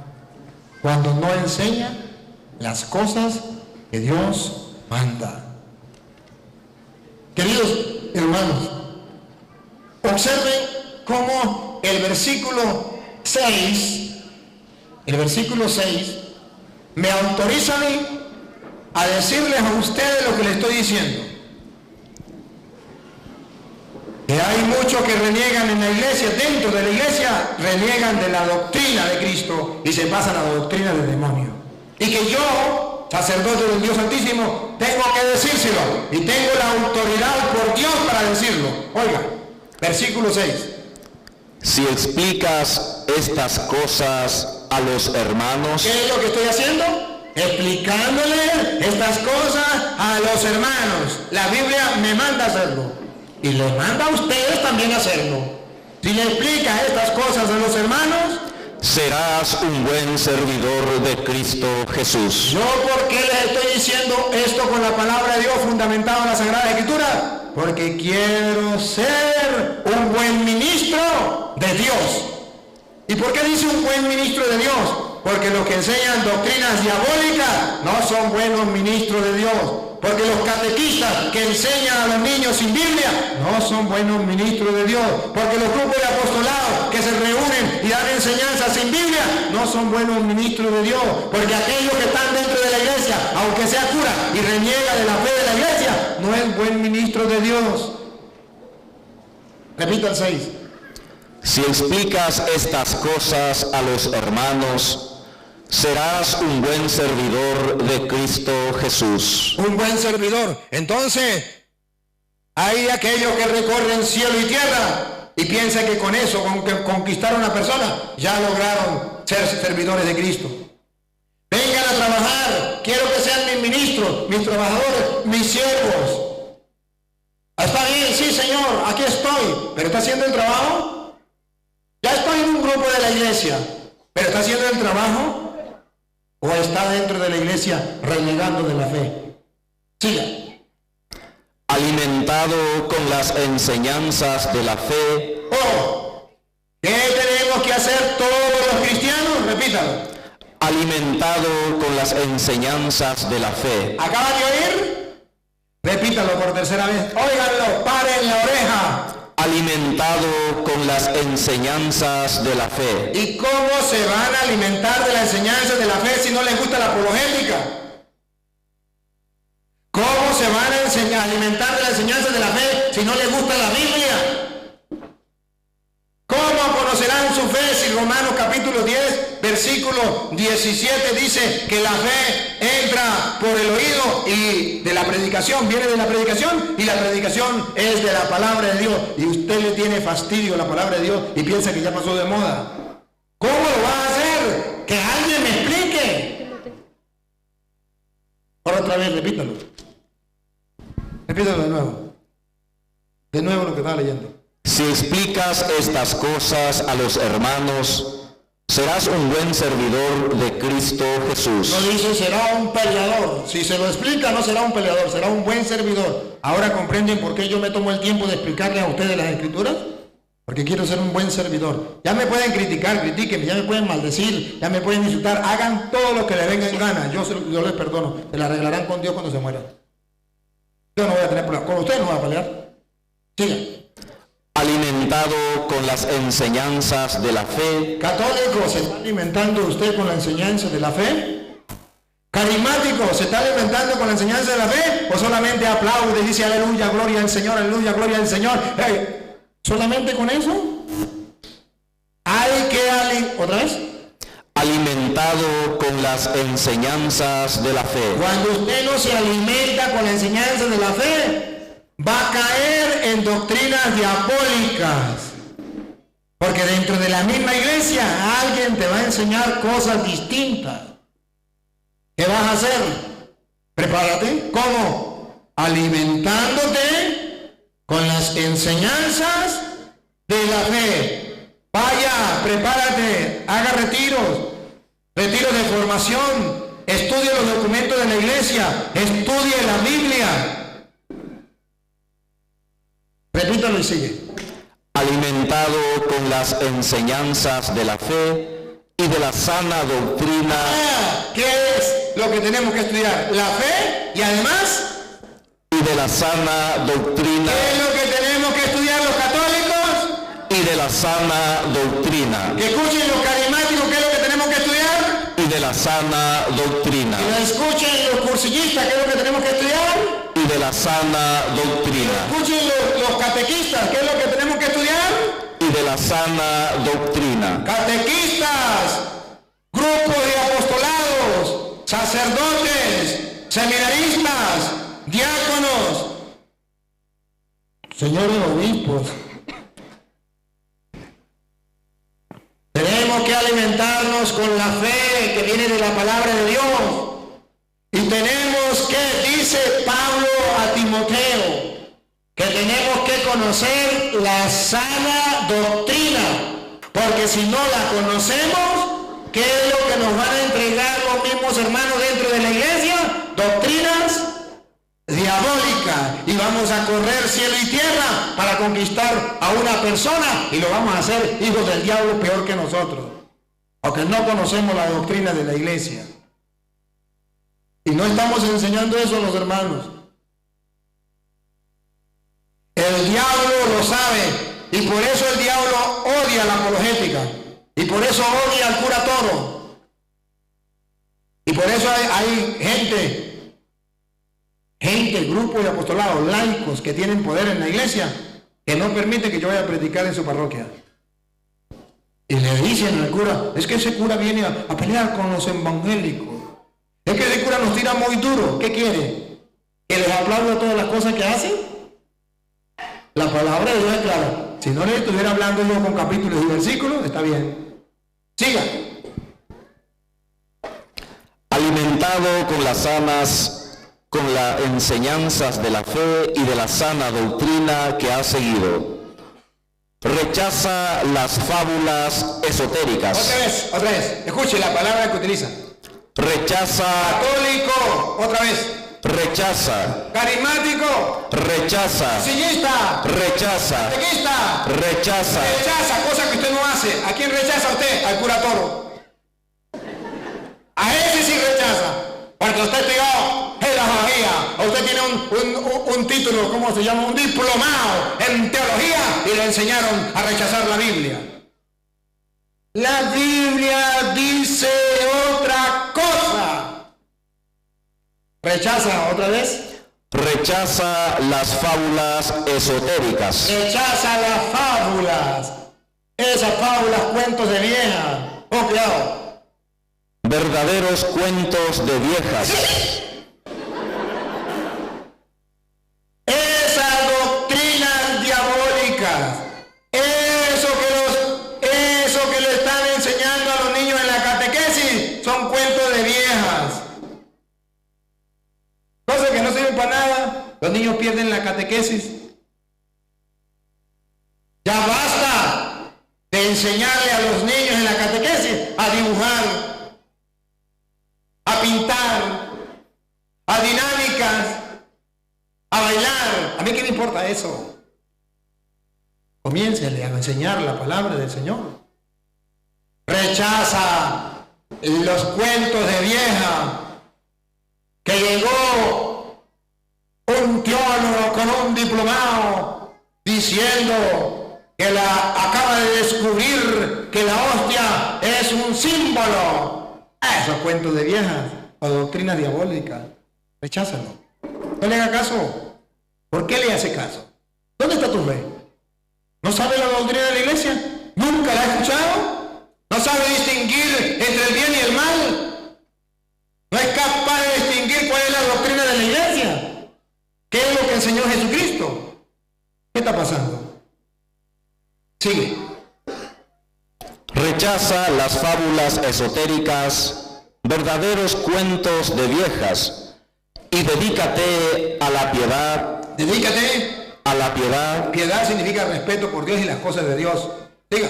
D: cuando no enseña las cosas que Dios manda. Queridos hermanos, observen cómo el versículo 6 me autoriza a mí a decirles a ustedes lo que les estoy diciendo. Que hay muchos que reniegan en la iglesia, dentro de la iglesia, reniegan de la doctrina de Cristo y se pasan a la doctrina del demonio. Y que yo, sacerdote del Dios Santísimo, tengo que decírselo y tengo la autoridad por Dios para decirlo. Oiga, versículo 6.
C: Si explicas estas cosas a los hermanos,
D: ¿qué es lo que estoy haciendo? Explicándole estas cosas a los hermanos. La Biblia me manda hacerlo y les manda a ustedes también hacerlo. Si le explica estas cosas a los hermanos,
C: serás un buen servidor de Cristo Jesús.
D: ¿Yo por qué les estoy diciendo esto con la palabra de Dios fundamentado en la Sagrada Escritura? Porque quiero ser un buen ministro de Dios. ¿Y por qué dice un buen ministro de Dios? Porque los que enseñan doctrinas diabólicas no son buenos ministros de Dios. Porque los catequistas que enseñan a los niños sin Biblia no son buenos ministros de Dios. Porque los grupos de apostolado que se reúnen y dan enseñanzas sin Biblia no son buenos ministros de Dios. Porque aquellos que están dentro de la iglesia, aunque sea cura y reniega de la fe de la iglesia, no es buen ministro de Dios. Repita el 6.
C: Si explicas estas cosas a los hermanos, serás un buen servidor de Cristo Jesús.
D: Un buen servidor. Entonces, hay aquellos que recorren cielo y tierra y piensan que con eso, con que conquistar a una persona, ya lograron ser servidores de Cristo. Vengan a trabajar, quiero que sean mis ministros, mis trabajadores, mis siervos. Está bien, sí señor, aquí estoy, pero ¿está haciendo el trabajo? Ya estoy en un grupo de la iglesia, pero ¿está haciendo el trabajo? ¿O está dentro de la iglesia renegando de la fe? Siga.
C: Alimentado con las enseñanzas de la fe.
D: ¿Qué tenemos que hacer todos los cristianos? Repítalo.
C: Alimentado con las enseñanzas de la fe.
D: ¿Acaban de oír? Repítalo por tercera vez. Óiganlo, paren la oreja.
C: Alimentado con las enseñanzas de la fe.
D: ¿Y cómo se van a alimentar de las enseñanzas de la fe si no les gusta la apologética? ¿Cómo se van a alimentar de las enseñanzas de la fe si no les gusta la Biblia? ¿Cómo conocerán su fe si Romanos capítulo 10, versículo versículo 17 dice que la fe entra por el oído y de la predicación, viene de la predicación, y la predicación es de la palabra de Dios. Y usted le tiene fastidio a la palabra de Dios y piensa que ya pasó de moda. ¿Cómo lo va a hacer? Que alguien me explique. Ahora otra vez, repítalo. Repítalo de nuevo. De nuevo lo que estaba leyendo.
C: Si explicas estas cosas a los hermanos, serás un buen servidor de Cristo Jesús.
D: No dice será un peleador. Si se lo explica, no será un peleador, será un buen servidor. Ahora comprenden por qué yo me tomo el tiempo de explicarle a ustedes las Escrituras. Porque quiero ser un buen servidor. Ya me pueden criticar, critíquenme, ya me pueden maldecir, ya me pueden insultar. Hagan todo lo que le venga en gana. Yo les perdono. Se la arreglarán con Dios cuando se mueran. Yo no voy a tener problemas. Con ustedes no voy a pelear. Sigan.
C: Alimentado con las enseñanzas de la fe.
D: Católico, ¿se está alimentando usted con la enseñanza de la fe? Carismático, ¿se está alimentando con la enseñanza de la fe? ¿O solamente aplaude y dice aleluya, gloria al Señor, aleluya, gloria al Señor? ¿Solamente con eso? Hay que ¿otra vez?
C: Alimentado con las enseñanzas de la fe.
D: Cuando usted no se alimenta con la enseñanza de la fe, va a caer en doctrinas diabólicas. Porque dentro de la misma iglesia alguien te va a enseñar cosas distintas. ¿Qué vas a hacer? Prepárate. ¿Cómo? Alimentándote con las enseñanzas de la fe. Vaya, prepárate, haga retiros de formación, estudie los documentos de la iglesia, estudie la Biblia. Repítalo y sigue.
C: Alimentado con las enseñanzas de la fe y de la sana doctrina.
D: ¿Qué es lo que tenemos que estudiar? La fe y además.
C: Y de la sana doctrina.
D: ¿Qué es lo que tenemos que estudiar los católicos?
C: Y de la sana doctrina.
D: Que escuchen los carismáticos, ¿qué es lo que tenemos que estudiar?
C: Y de la sana doctrina.
D: Que lo escuchen los cursillistas, ¿qué es lo que tenemos que estudiar?
C: Y de la sana doctrina.
D: Escuchen los catequistas, ¿qué es lo que tenemos que estudiar?
C: Y de la sana doctrina.
D: Catequistas, grupos de apostolados, sacerdotes, seminaristas, diáconos, señores obispos. Tenemos que alimentarnos con la fe que viene de la palabra de Dios. Y tenemos que, dice Pablo a Timoteo, que tenemos que conocer la sana doctrina. Porque si no la conocemos, ¿qué es lo que nos van a entregar los mismos hermanos dentro de la iglesia? Doctrinas diabólicas. Y vamos a correr cielo y tierra para conquistar a una persona y lo vamos a hacer hijos del diablo peor que nosotros. Porque no conocemos la doctrina de la iglesia. Y no estamos enseñando eso a los hermanos. El diablo lo sabe y por eso el diablo odia la apologética y por eso odia al cura todo. Y por eso hay gente, grupos de apostolados, laicos que tienen poder en la iglesia que no permite que yo vaya a predicar en su parroquia. Y le dicen al cura, es que ese cura viene a pelear con los evangélicos. Es que ese cura nos tira muy duro. ¿Qué quiere? ¿Que les aplaude todas las cosas que hacen? La palabra de Dios es clara. Si no le estuviera hablando yo con capítulos y versículos, está bien. Siga.
C: Alimentado con las enseñanzas de la fe y de la sana doctrina que ha seguido. Rechaza las fábulas esotéricas.
D: Otra vez. Escuche la palabra que utiliza.
C: Rechaza.
D: Católico. Otra vez.
C: Rechaza.
D: Carismático.
C: Rechaza.
D: Sillista.
C: Rechaza.
D: Catequista.
C: Rechaza.
D: Rechaza, cosa que usted no hace. ¿A quién rechaza usted? Al cura Toro. A ese sí rechaza. Porque usted estudió pedagogía. Usted tiene un título, ¿cómo se llama? Un diplomado en teología y le enseñaron a rechazar la Biblia. La Biblia dice otra cosa. Rechaza otra vez.
C: Rechaza las fábulas esotéricas.
D: Rechaza las fábulas. Esas fábulas, cuentos de vieja. Oh, cuidado.
C: verdaderos cuentos de viejas.
D: Esas doctrinas diabólicas, eso que le están enseñando a los niños en la catequesis, son cuentos de viejas. Cosas que no sirven para nada. Los niños pierden la catequesis. Ya basta de enseñarle a los niños en la catequesis a dibujar, a pintar, a dinámicas, a bailar. ¿A mí qué me importa eso? Comiéncele a enseñar la palabra del Señor. Rechaza los cuentos de vieja, que llegó un teólogo con un diplomado diciendo que acaba de descubrir que la hostia es un símbolo. Esos cuentos de viejas o doctrina diabólica. Recházalo. No le haga caso. ¿Por qué le hace caso? ¿Dónde está tu fe? ¿No sabe la doctrina de la iglesia? ¿Nunca la ha escuchado? ¿No sabe distinguir entre el bien y el mal? ¿No es capaz de distinguir cuál es la doctrina de la iglesia? ¿Qué es lo que enseñó Jesucristo? ¿Qué está pasando? Sigue.
C: Rechaza las fábulas esotéricas, verdaderos cuentos de viejas, y dedícate a la piedad.
D: Dedícate
C: a la piedad.
D: Piedad significa respeto por Dios y las cosas de Dios. Diga.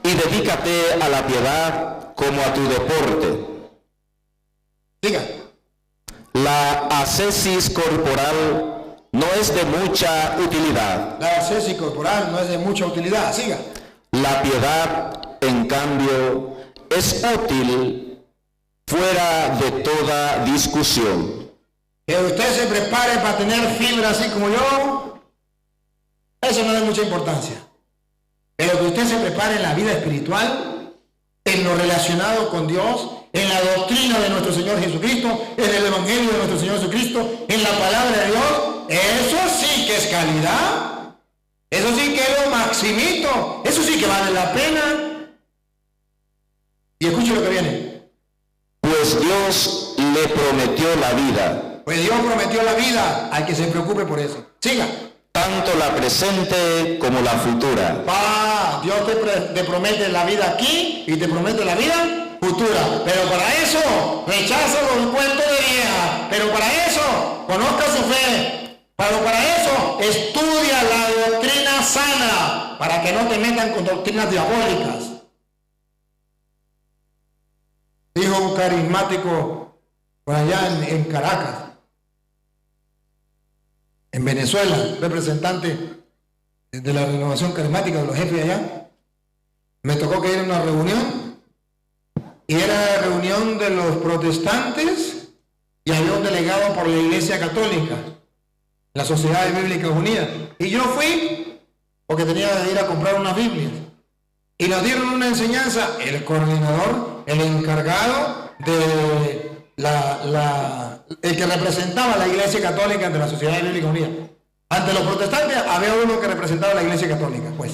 C: Y dedícate a la piedad como a tu deporte.
D: Diga.
C: La ascesis corporal no es de mucha utilidad.
D: La ascesis corporal no es de mucha utilidad. Siga.
C: La piedad, en cambio, es útil fuera de toda discusión.
D: Que usted se prepare para tener fibra así como yo, eso no es de mucha importancia. Pero que usted se prepare en la vida espiritual, en lo relacionado con Dios, en la doctrina de nuestro Señor Jesucristo, en el Evangelio de nuestro Señor Jesucristo, en la palabra de Dios, eso sí que es calidad. Eso sí que es lo maximito. Eso sí que vale la pena. Y escuche lo que viene.
C: Pues Dios le prometió la vida.
D: Pues Dios prometió la vida. Hay que se preocupe por eso. Siga.
C: Tanto la presente como la futura.
D: Dios te promete la vida aquí y te promete la vida futura. Pero para eso rechaza los cuentos de vieja. Pero para eso conozca su fe. Pero para eso estudia la doctrina sana. Para que no te metan con doctrinas diabólicas. Dijo un carismático por allá en Caracas, en Venezuela, representante de la renovación carismática de los jefes de allá. Me tocó que ir a una reunión y era la reunión de los protestantes y había un delegado por la Iglesia Católica, la Sociedad Bíblica Unida, y yo fui porque tenía que ir a comprar unas Biblias y nos dieron una enseñanza. El coordinador, el encargado de el que representaba la Iglesia Católica ante la Sociedad Bíblica Unida. Ante los protestantes había uno que representaba la Iglesia Católica, pues.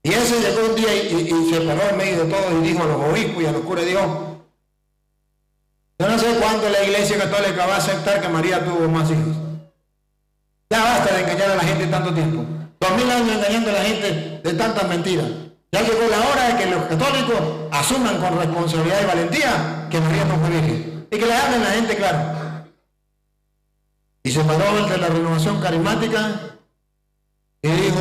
D: Y ese llegó un día y se paró en medio de todos y dijo a los obispos y a los curas, dijo: yo no sé cuándo la Iglesia Católica va a aceptar que María tuvo más hijos. Ya basta de engañar a la gente tanto tiempo. 2000 años engañando a la gente de tantas mentiras. Ya llegó la hora de que los católicos asuman con responsabilidad y valentía que María no fue virgen. Y que le hablen a la gente claro. Y se paró entre la renovación carismática y dijo: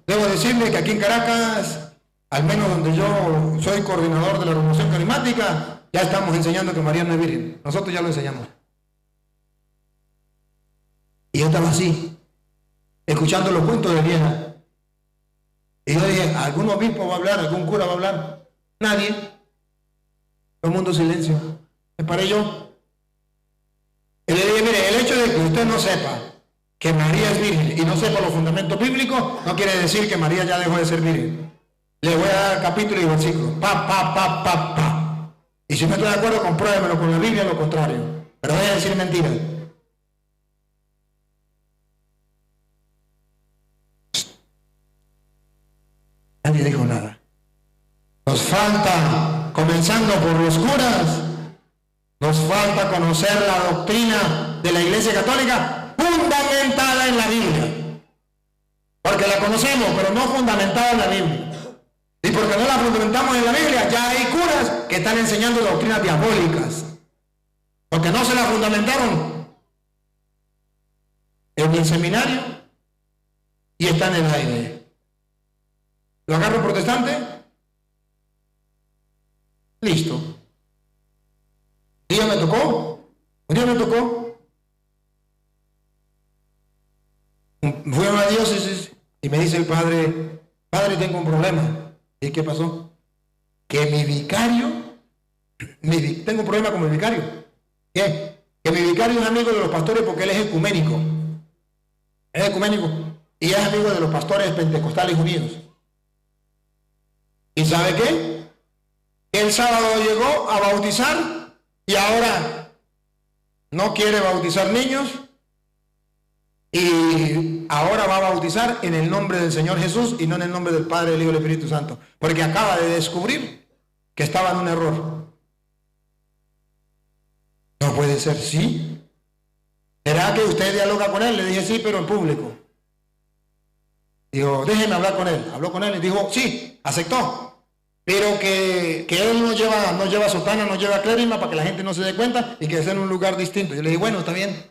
D: debo decirle que aquí en Caracas, al menos donde yo soy coordinador de la renovación carismática, ya estamos enseñando que María no es virgen. Nosotros ya lo enseñamos. Y yo estaba así, escuchando los cuentos de vieja. Y yo dije: ¿algún obispo va a hablar? ¿Algún cura va a hablar? Nadie. Todo el mundo silencio. Me paré yo. Y le dije: mire, el hecho de que usted no sepa que María es virgen y no sepa los fundamentos bíblicos, no quiere decir que María ya dejó de ser virgen. Le voy a dar capítulo y versículo. Pa. Y si no estoy de acuerdo, compruébemelo con la Biblia, lo contrario. Pero voy a decir mentiras. Nadie dijo nada. Nos falta comenzando por los curas. Nos falta conocer la doctrina de la Iglesia Católica fundamentada en la Biblia. Porque la conocemos, pero no fundamentada en la Biblia. Y porque no la fundamentamos en la Biblia, ya hay curas que están enseñando doctrinas diabólicas. Porque no se la fundamentaron en el seminario y están en el aire. ¿Lo agarro protestante? Listo. Un día me tocó. Fui a una diócesis y me dice el padre, tengo un problema. ¿Y qué pasó? Que mi vicario, tengo un problema con mi vicario. ¿Qué? Que mi vicario es amigo de los pastores porque él es ecuménico. Es ecuménico y es amigo de los pastores pentecostales unidos. ¿Y sabe qué? El sábado llegó a bautizar y ahora no quiere bautizar niños y ahora va a bautizar en el nombre del Señor Jesús y no en el nombre del Padre, del Hijo y del Espíritu Santo, porque acaba de descubrir que estaba en un error. No puede ser, ¿sí? ¿Será que usted dialoga con él? Le dije, sí, pero en público. Dijo, déjeme hablar con él. Habló con él y dijo, sí, aceptó. Pero que él no lleva sotana, no lleva clérima para que la gente no se dé cuenta y que esté en un lugar distinto. Yo le dije, bueno, está bien.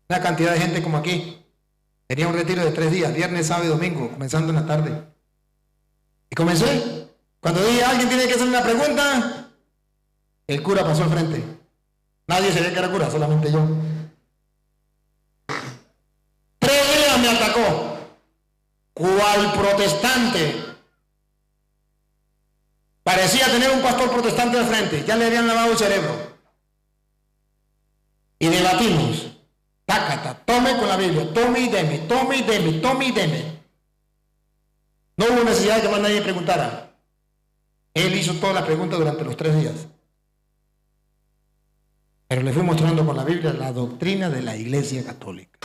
D: Una cantidad de gente como aquí. Tenía un retiro de 3 días, viernes, sábado y domingo, comenzando en la tarde. Y comencé. Cuando dije, alguien tiene que hacer una pregunta, el cura pasó al frente. Nadie sabía que era cura, solamente yo. 3 días me atacó. ¿Cuál protestante? Parecía tener un pastor protestante al frente. Ya le habían lavado el cerebro. Y debatimos. Tácata, tome con la Biblia. Tome y deme, tome y deme, tome y deme. No hubo necesidad de que más nadie preguntara. Él hizo todas las preguntas durante los 3 días. Pero le fui mostrando con la Biblia la doctrina de la Iglesia Católica.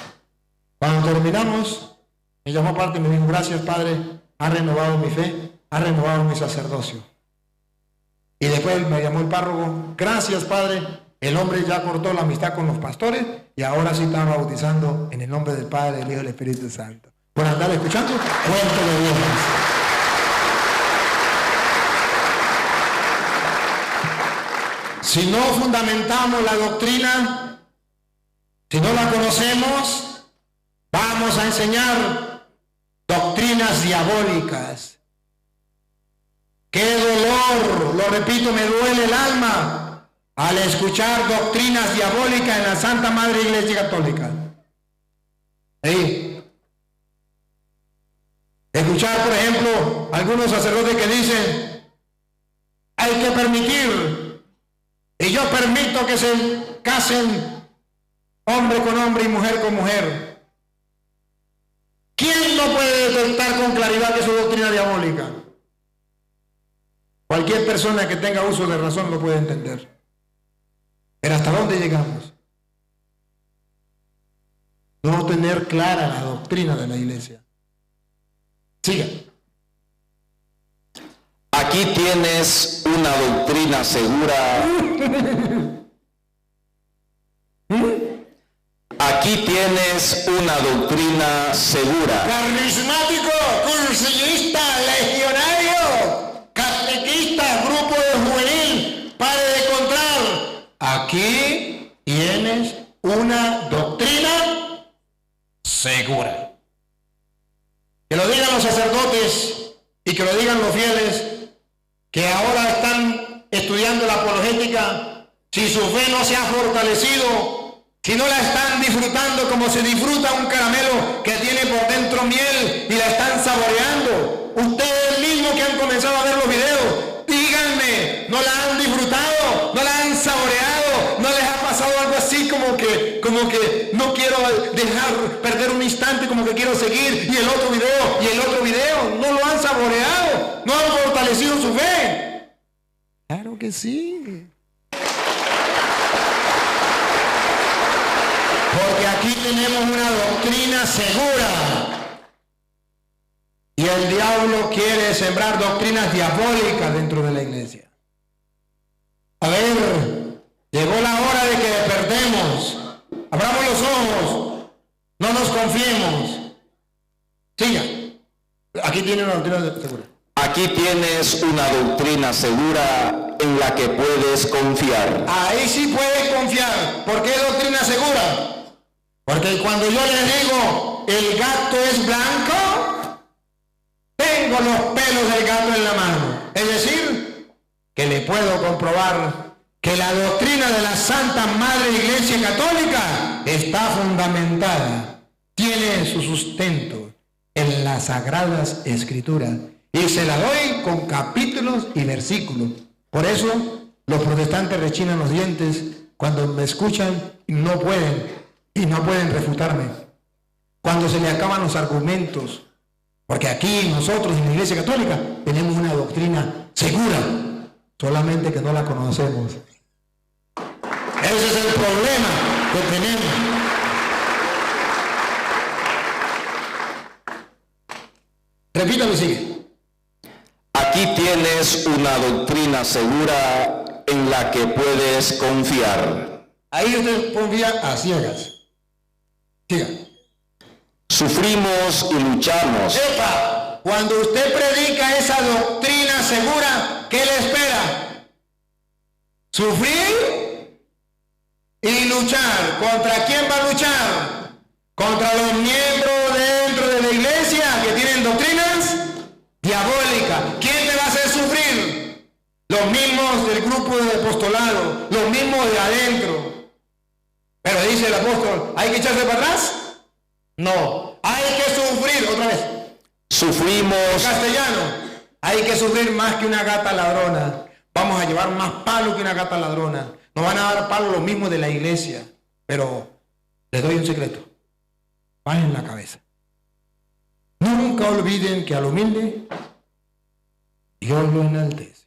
D: Cuando terminamos, me llamó aparte y me dijo, gracias Padre, ha renovado mi fe, ha renovado mi sacerdocio. Y después me llamó el párroco, gracias Padre, el hombre ya cortó la amistad con los pastores y ahora sí está bautizando en el nombre del Padre, del Hijo y del Espíritu Santo. Por andar escuchando, cuento de Dios. Si no fundamentamos la doctrina, si no la conocemos, vamos a enseñar doctrinas diabólicas. ¡Qué dolor! Lo repito, me duele el alma al escuchar doctrinas diabólicas en la Santa Madre Iglesia Católica. ¿Sí? Escuchar, por ejemplo, algunos sacerdotes que dicen, hay que permitir, y yo permito que se casen hombre con hombre y mujer con mujer. ¿Quién no puede detectar con claridad que es su doctrina diabólica? Cualquier persona que tenga uso de razón lo puede entender. Pero ¿hasta dónde llegamos? No tener clara la doctrina de la Iglesia. Siga.
C: Aquí tienes una doctrina segura. Aquí tienes una doctrina segura.
D: Carismático, cursillista, legionario, catequista, grupo de juvenil, padre de contral. Aquí tienes una doctrina segura. Que lo digan los sacerdotes y que lo digan los fieles que ahora están estudiando la apologética. Si su fe no se ha fortalecido, si no la están disfrutando como se disfruta un caramelo que tiene por dentro miel y la están saboreando, ustedes mismos que han comenzado a ver los videos, díganme, ¿no la han disfrutado? ¿No la han saboreado? ¿No les ha pasado algo así como que no quiero dejar perder un instante, como que quiero seguir, y el otro video? ¿No lo han saboreado? ¿No han fortalecido su fe? Claro que sí. Porque aquí tenemos una doctrina segura. Y el diablo quiere sembrar doctrinas diabólicas dentro de la iglesia. A ver, llegó la hora de que despertemos. Abramos los ojos. No nos confiemos. Siga. Aquí tiene una doctrina segura.
C: Aquí tienes una doctrina segura en la que puedes confiar.
D: Ahí sí puedes confiar. ¿Por qué doctrina segura? Porque cuando yo les digo, el gato es blanco, tengo los pelos del gato en la mano. Es decir, que le puedo comprobar que la doctrina de la Santa Madre Iglesia Católica está fundamentada, tiene su sustento en las Sagradas Escrituras. Y se la doy con capítulos y versículos. Por eso los protestantes rechinan los dientes cuando me escuchan y no pueden refutarme. Cuando se le acaban los argumentos. Porque aquí nosotros en la Iglesia Católica tenemos una doctrina segura, solamente que no la conocemos. Ese es el problema que tenemos. Repítalo y sigue.
C: Aquí tienes una doctrina segura en la que puedes confiar.
D: Ahí usted confía a ciegas. Siga.
C: Sufrimos y luchamos.
D: ¡Epa! Cuando usted predica esa doctrina segura, ¿qué le espera? Sufrir y luchar. ¿Contra quién va a luchar? Contra los miembros dentro de la iglesia que tienen doctrinas diabólicas. ¿Quién te va a hacer sufrir? Los mismos del grupo de apostolado, los mismos de adentro. Pero dice el apóstol, ¿hay que echarse para atrás? No, hay que sufrir, otra vez.
C: Sufrimos.
D: En castellano, hay que sufrir más que una gata ladrona. Vamos a llevar más palo que una gata ladrona. Nos van a dar palo los mismos de la iglesia. Pero les doy un secreto. Bajen la cabeza. Nunca olviden que al humilde Dios lo enaltece.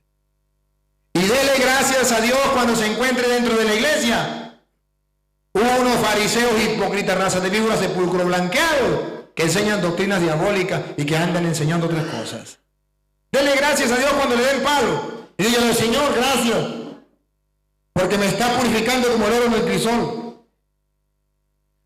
D: Y dele gracias a Dios cuando se encuentre dentro de la iglesia. Unos fariseos hipócritas, raza de víboras, sepulcro blanqueado, que enseñan doctrinas diabólicas y que andan enseñando otras cosas. Dele gracias a Dios cuando le den palo. Y dígale, Señor, gracias, porque me está purificando como el oro en el crisol.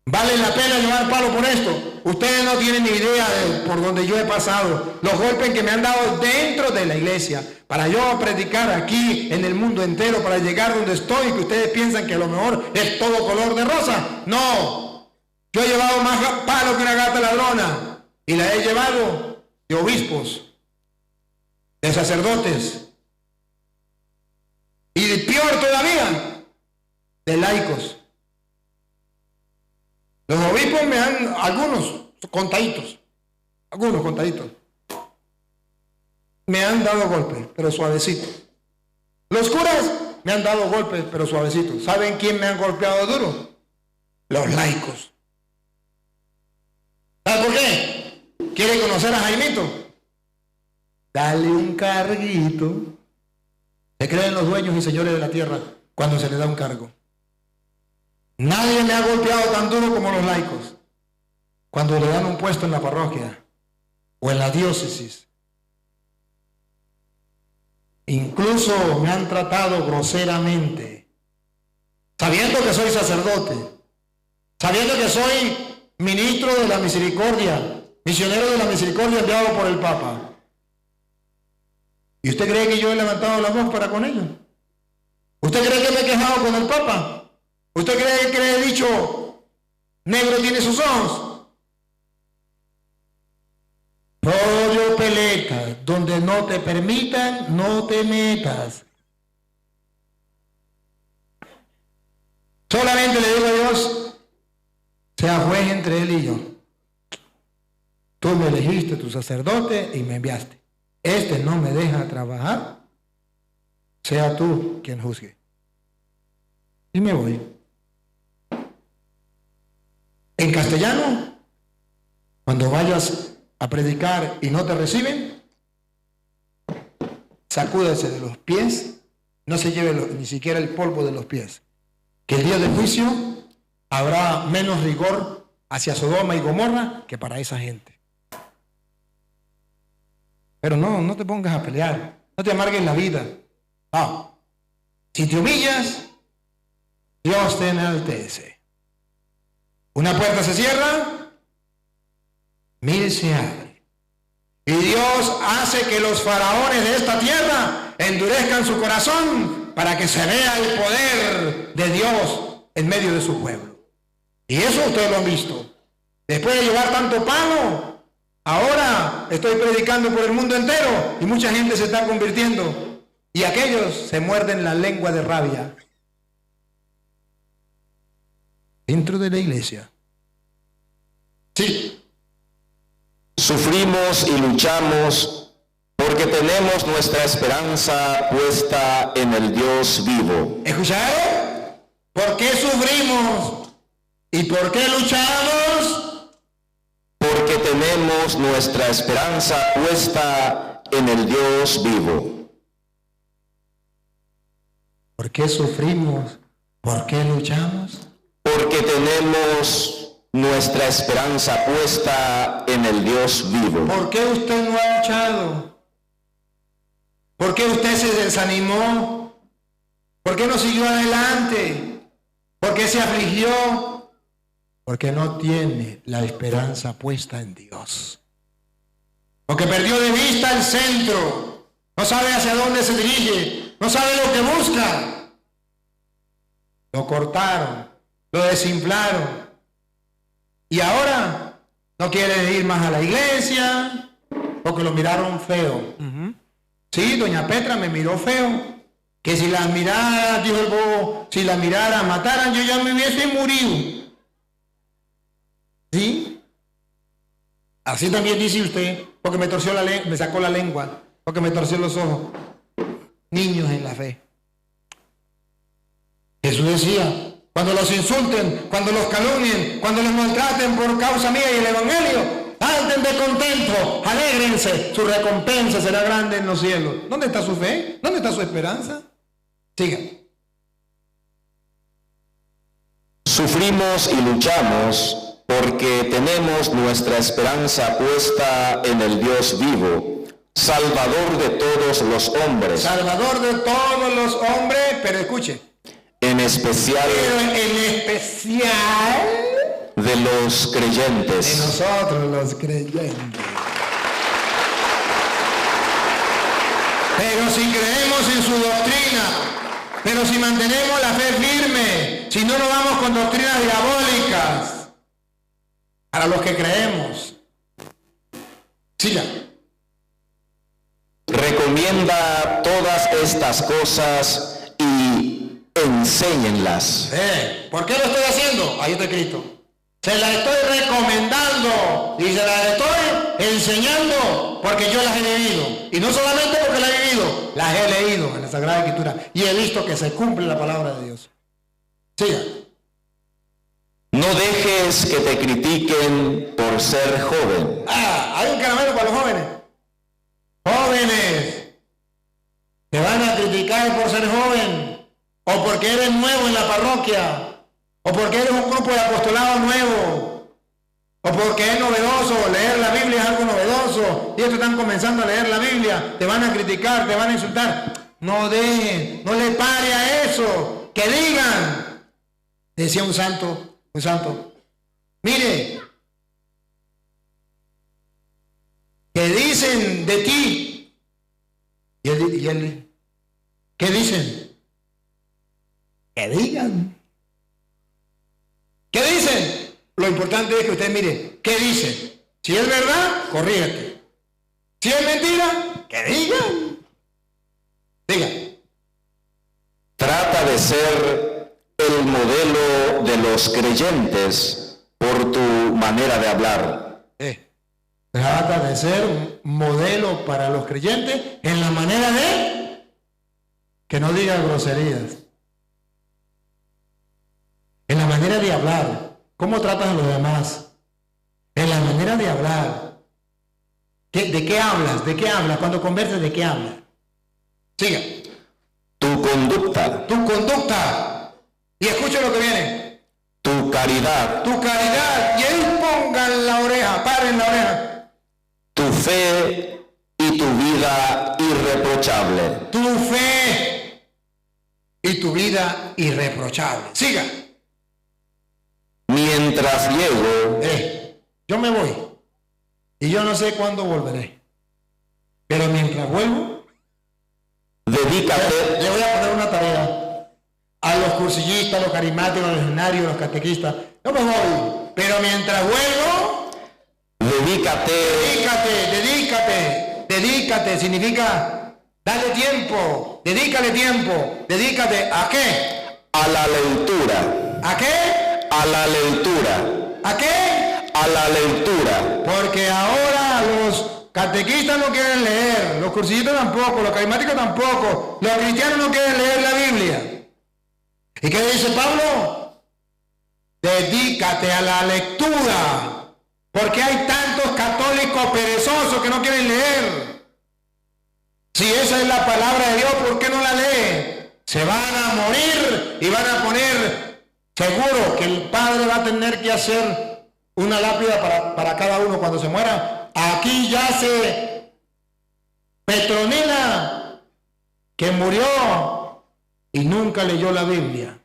D: Vale la pena llevar palo por esto. Ustedes no tienen ni idea de por donde yo he pasado, los golpes que me han dado dentro de la iglesia, para yo predicar aquí en el mundo entero, para llegar donde estoy, que ustedes piensan que a lo mejor es todo color de rosa. No, yo he llevado más palo que una gata ladrona, y la he llevado de obispos, de sacerdotes, y de peor todavía, de laicos. Los obispos me han, algunos contaditos, me han dado golpes, pero suavecito. Los curas me han dado golpes, pero suavecito. ¿Saben quién me han golpeado duro? Los laicos. ¿Saben por qué? ¿Quiere conocer a Jaimito? Dale un carguito. Se creen los dueños y señores de la tierra cuando se le da un cargo. Nadie me ha golpeado tan duro como los laicos. Cuando le dan un puesto en la parroquia o en la diócesis. Incluso me han tratado groseramente, sabiendo que soy sacerdote, sabiendo que soy ministro de la misericordia, misionero de la misericordia enviado por el Papa. ¿Y usted cree que yo he levantado la voz para con ellos? ¿Usted cree que me he quejado con el Papa? ¿Usted cree que le he dicho, negro tiene sus ojos? Rollo peleta, donde no te permitan, no te metas. Solamente le digo a Dios, sea juez entre él y yo. Tú me elegiste tu sacerdote y me enviaste. Este no me deja trabajar, sea tú quien juzgue. Y me voy. En castellano, cuando vayas a predicar y no te reciben, sacúdese de los pies, no se lleve ni siquiera el polvo de los pies, que el día del juicio habrá menos rigor hacia Sodoma y Gomorra que para esa gente. Pero no te pongas a pelear, no te amargues la vida. Si te humillas, Dios te enaltece. Una puerta se cierra, mire, se abre. Y Dios hace que los faraones de esta tierra endurezcan su corazón para que se vea el poder de Dios en medio de su pueblo. Y eso ustedes lo han visto. Después de llevar tanto palo, ahora estoy predicando por el mundo entero y mucha gente se está convirtiendo. Y aquellos se muerden la lengua de rabia dentro de la iglesia. Sí.
C: Sufrimos y luchamos porque tenemos nuestra esperanza puesta en el Dios vivo.
D: ¿Escucharon? ¿Por qué sufrimos? ¿Y por qué luchamos?
C: Porque tenemos nuestra esperanza puesta en el Dios vivo.
D: ¿Por qué sufrimos? ¿Por qué luchamos?
C: Porque tenemos nuestra esperanza puesta en el Dios vivo.
D: ¿Por qué usted no ha luchado? ¿Por qué usted se desanimó? ¿Por qué no siguió adelante? ¿Por qué se afligió? Porque no tiene la esperanza puesta en Dios. Porque perdió de vista el centro. No sabe hacia dónde se dirige. No sabe lo que busca. Lo cortaron. Lo desinflaron. Y ahora no quiere ir más a la iglesia porque lo miraron feo. Sí, doña Petra me miró feo. Que si la mirara, dijo el bobo, si la mirara, mataran, yo ya me hubiese murido. ¿Sí? Así también dice usted, porque me torció la lengua, me sacó la lengua, porque me torció los ojos. Niños en la fe. Jesús decía, cuando los insulten, cuando los calumnien, cuando los maltraten por causa mía y el evangelio, salten de contento, alégrense, su recompensa será grande en los cielos. ¿Dónde está su fe? ¿Dónde está su esperanza? Siga.
C: Sufrimos y luchamos porque tenemos nuestra esperanza puesta en el Dios vivo, Salvador de todos los hombres.
D: Salvador de todos los hombres, pero escuche.
C: En especial de los creyentes.
D: De nosotros los creyentes. Pero si creemos en su doctrina, pero si mantenemos la fe firme, si no nos vamos con doctrinas diabólicas, para los que creemos. Siga.
C: Recomienda todas estas cosas y enséñenlas.
D: ¿Por qué lo estoy haciendo? Ahí está escrito. Se las estoy recomendando y se las estoy enseñando porque yo las he vivido. Y no solamente porque las he vivido, las he leído en la Sagrada Escritura y he visto que se cumple la palabra de Dios. Siga.
C: No dejes que te critiquen por ser joven.
D: Hay un caramelo para los jóvenes. Jóvenes, te van a criticar por ser joven, o porque eres nuevo en la parroquia, o porque eres un grupo de apostolado nuevo, o porque es novedoso, leer la Biblia es algo novedoso, y estos están comenzando a leer la Biblia, te van a criticar, te van a insultar. No dejen, no le pare a eso, que digan, decía un santo, mire, que dicen de ti, y él, ¿qué dicen? Que digan. ¿Qué dicen? Lo importante es que usted mire, ¿qué dicen? Si es verdad, corrígete. Si es mentira, que digan. Diga.
C: Trata de ser el modelo de los creyentes por tu manera de hablar.
D: Trata de ser un modelo para los creyentes en la manera de que no diga groserías. En la manera de hablar. ¿Cómo tratas a los demás? En la manera de hablar. ¿De qué hablas? ¿De qué hablas? Cuando conversas, ¿de qué hablas? Siga.
C: Tu conducta.
D: Tu conducta. Y escucha lo que viene.
C: Tu caridad.
D: Tu caridad. Y ahí pongan la oreja, paren la oreja.
C: Tu fe y tu vida irreprochable.
D: Tu fe y tu vida irreprochable. Siga.
C: Mientras llego,
D: Yo me voy y yo no sé cuándo volveré. Pero mientras vuelvo,
C: dedícate.
D: le voy a poner una tarea a los cursillistas, los carismáticos, los legionarios, los catequistas. Yo me voy, pero mientras vuelvo,
C: Dedícate
D: dedícate, significa dale tiempo, dedícale tiempo, dedícate ¿a qué?
C: a la lectura.
D: ¿A qué?
C: A la lectura.
D: ¿A qué?
C: A la lectura.
D: Porque ahora los catequistas no quieren leer, los cursillistas tampoco, los carismáticos tampoco, los cristianos no quieren leer la Biblia. ¿Y qué dice Pablo? Dedícate a la lectura. Porque hay tantos católicos perezosos que no quieren leer. Si esa es la palabra de Dios, ¿por qué no la leen? Se van a morir y van a poner, seguro que el Padre va a tener que hacer una lápida para cada uno cuando se muera. Aquí yace Petronila, que murió y nunca leyó la Biblia.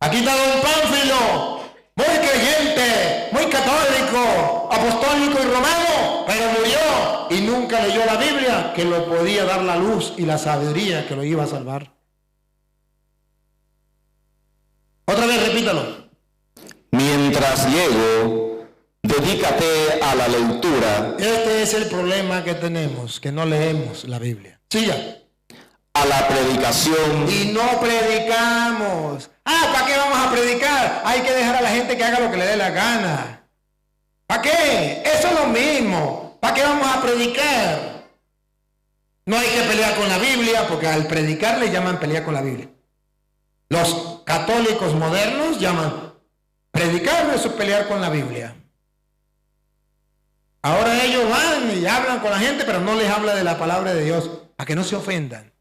D: Aquí está don Pánfilo, muy creyente, muy católico, apostólico y romano, pero murió y nunca leyó la Biblia, que lo podía dar la luz y la sabiduría que lo iba a salvar. Otra vez repítalo.
C: Mientras llego, dedícate a la lectura.
D: Este es el problema que tenemos, que no leemos la Biblia. Siga.
C: A la predicación.
D: Y no predicamos. ¿Para qué vamos a predicar? Hay que dejar a la gente que haga lo que le dé la gana. ¿Para qué? Eso es lo mismo. ¿Para qué vamos a predicar? No hay que pelear con la Biblia, porque al predicar le llaman pelear con la Biblia. Los católicos modernos llaman predicar, eso es pelear con la Biblia. Ahora ellos van y hablan con la gente, pero no les habla de la palabra de Dios, para que no se ofendan.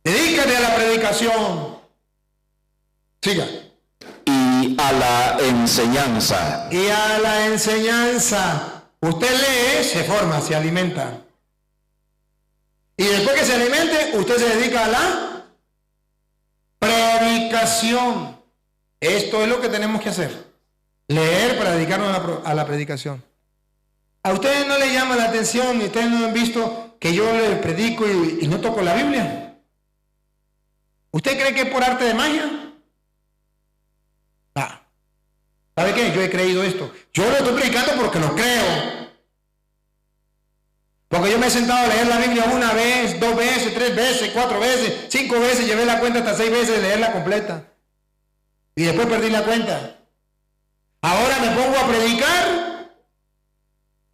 D: Dedícate a la predicación. Siga.
C: Y a la enseñanza.
D: Y a la enseñanza. Usted lee, se forma, se alimenta. Y después que se alimente, usted se dedica a la predicación. Esto es lo que tenemos que hacer. Leer para dedicarnos a la predicación. ¿A ustedes no les llama la atención y ustedes no han visto que yo les predico y no toco la Biblia? ¿Usted cree que es por arte de magia? ¿Sabe qué? Yo he creído esto. Yo lo estoy predicando porque lo creo. Porque yo me he sentado a leer la Biblia una vez, 2 veces, 3 veces, 4 veces, 5 veces, llevé la cuenta hasta 6 veces de leerla completa. Y después perdí la cuenta. Ahora me pongo a predicar,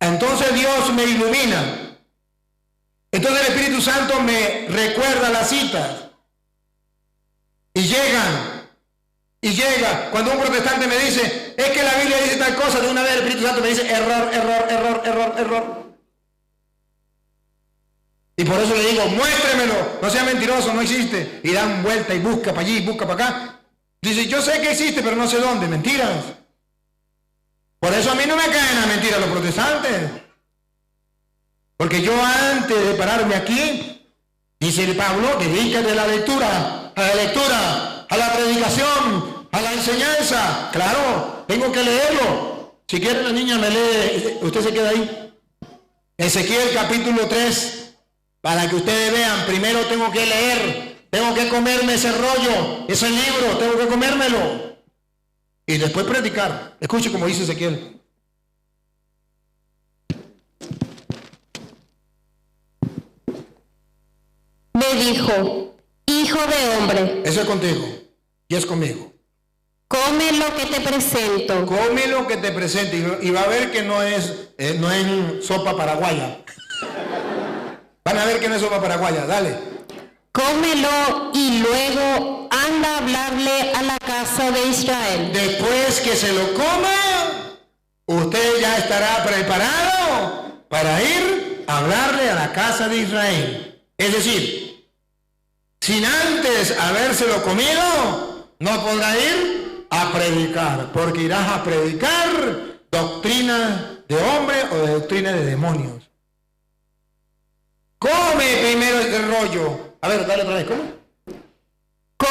D: entonces Dios me ilumina. Entonces el Espíritu Santo me recuerda las citas. Y llega. Cuando un protestante me dice, es que la Biblia dice tal cosa, de una vez el Espíritu Santo me dice, error. Y por eso le digo, muéstremelo, no sea mentiroso, no existe. Y dan vuelta y busca para allí, busca para acá. Dice, yo sé que existe, pero no sé dónde. Mentiras. Por eso a mí no me caen las mentiras los protestantes. Porque yo antes de pararme aquí, dice el Pablo, dedícate a la lectura, a la predicación, a la enseñanza. Claro, tengo que leerlo. Si quiere la niña me lee, usted se queda ahí. Ezequiel capítulo 3. Para que ustedes vean, primero tengo que leer, tengo que comerme ese rollo, ese libro, tengo que comérmelo. Y después predicar. Escuche como dice Ezequiel.
E: Me dijo, hijo de hombre.
D: Eso es contigo y es conmigo.
E: Come lo que te presento.
D: Come lo que te presente y va a ver que no es sopa paraguaya. Van a ver que no es sopa paraguaya, dale.
E: Cómelo y luego anda a hablarle a la casa de Israel.
D: Después que se lo coma, usted ya estará preparado para ir a hablarle a la casa de Israel. Es decir, sin antes habérselo comido, no podrá ir a predicar, porque irás a predicar doctrina de hombre o de doctrina de demonios. Come primero este rollo. A ver, dale otra vez, ¿cómo?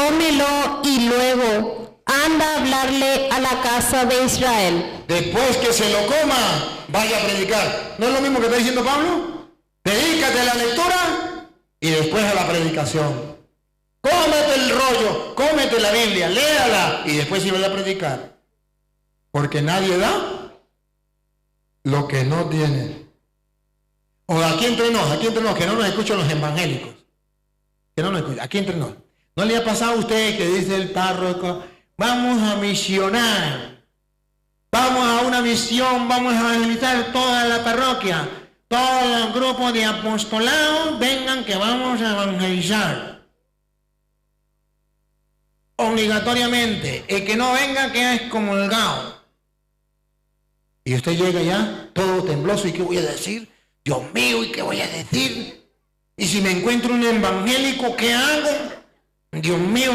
E: cómelo y luego anda a hablarle a la casa de Israel.
D: Después que se lo coma, vaya a predicar. ¿No es lo mismo que está diciendo Pablo? Dedícate a la lectura y después a la predicación. Cómete el rollo, cómete la Biblia, léala y después sí vaya a predicar. Porque nadie da lo que no tiene. O aquí entre nos, que no nos escuchan los evangélicos. Que no nos escuchan, aquí entre nos. ¿No le ha pasado a usted que dice el párroco, vamos a misionar, vamos a una misión, vamos a evangelizar toda la parroquia, todo el grupo de apostolados, vengan que vamos a evangelizar? Obligatoriamente, el que no venga queda excomulgado. Y usted llega ya todo tembloso, ¿y qué voy a decir? Dios mío, ¿y qué voy a decir? Y si me encuentro un evangélico, ¿qué hago? Dios mío.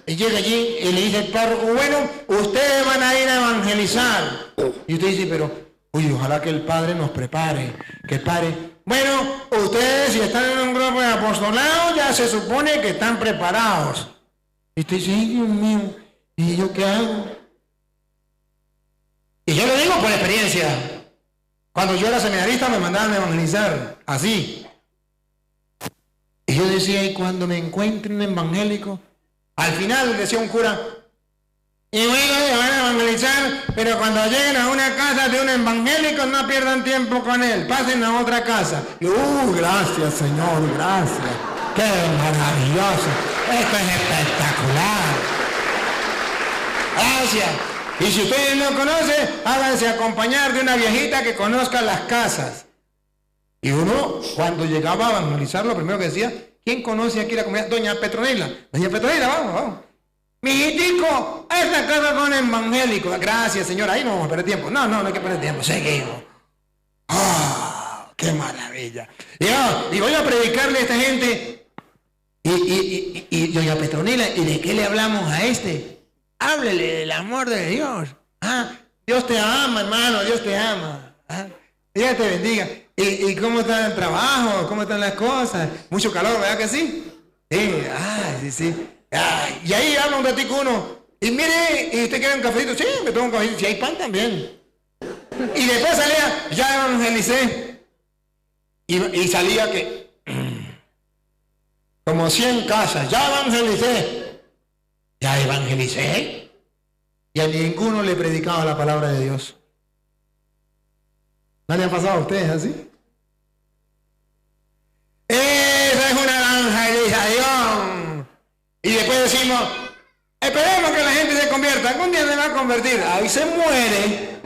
D: Y llega allí y le dice al párroco, bueno, ustedes van a ir a evangelizar. Y usted dice, pero, uy, ojalá que el Padre nos prepare, que el Padre, bueno, ustedes si están en un grupo de apostolado, ya se supone que están preparados. Y usted dice, Dios mío, ¿y yo qué hago? Y yo lo digo por experiencia. Cuando yo era seminarista me mandaban a evangelizar, así. Y yo decía, y cuando me encuentre un evangélico, al final decía un cura, y bueno, se van a evangelizar, pero cuando lleguen a una casa de un evangélico no pierdan tiempo con él, pasen a otra casa. Y gracias Señor, gracias. Qué maravilloso. Esto es espectacular. Gracias. Y si ustedes no conocen, háganse acompañar de una viejita que conozca las casas. Y uno, cuando llegaba a evangelizar, lo primero que decía, ¿quién conoce aquí la comunidad? Doña Petronila. Doña Petronila, vamos. Mijitico, a esta casa con evangélicos. Gracias, señora, ahí no vamos a perder tiempo. No hay que perder tiempo, seguimos. ¡Qué maravilla! Y voy a predicarle a esta gente. Y doña Petronila, ¿y de qué le hablamos a este? Háblele del amor de Dios. Dios te ama, hermano, Dios te ama. Dios te bendiga. ¿Y cómo está el trabajo? ¿Cómo están las cosas? Mucho calor, ¿verdad que sí? Sí. Y ahí habla un ratico uno. Y mire, ¿y usted quiere un cafecito? Sí, me tomo un cafecito. Si hay pan también. Y después salía, ya evangelicé. Y salía que como 100 casas, ya evangelicé. Ya evangelicé. Y a ninguno le predicaba la palabra de Dios. ¿No le ha pasado a ustedes así? Esa es una evangelización. Y después decimos, esperemos que la gente se convierta. Algún día se va a convertir. Ahí se muere.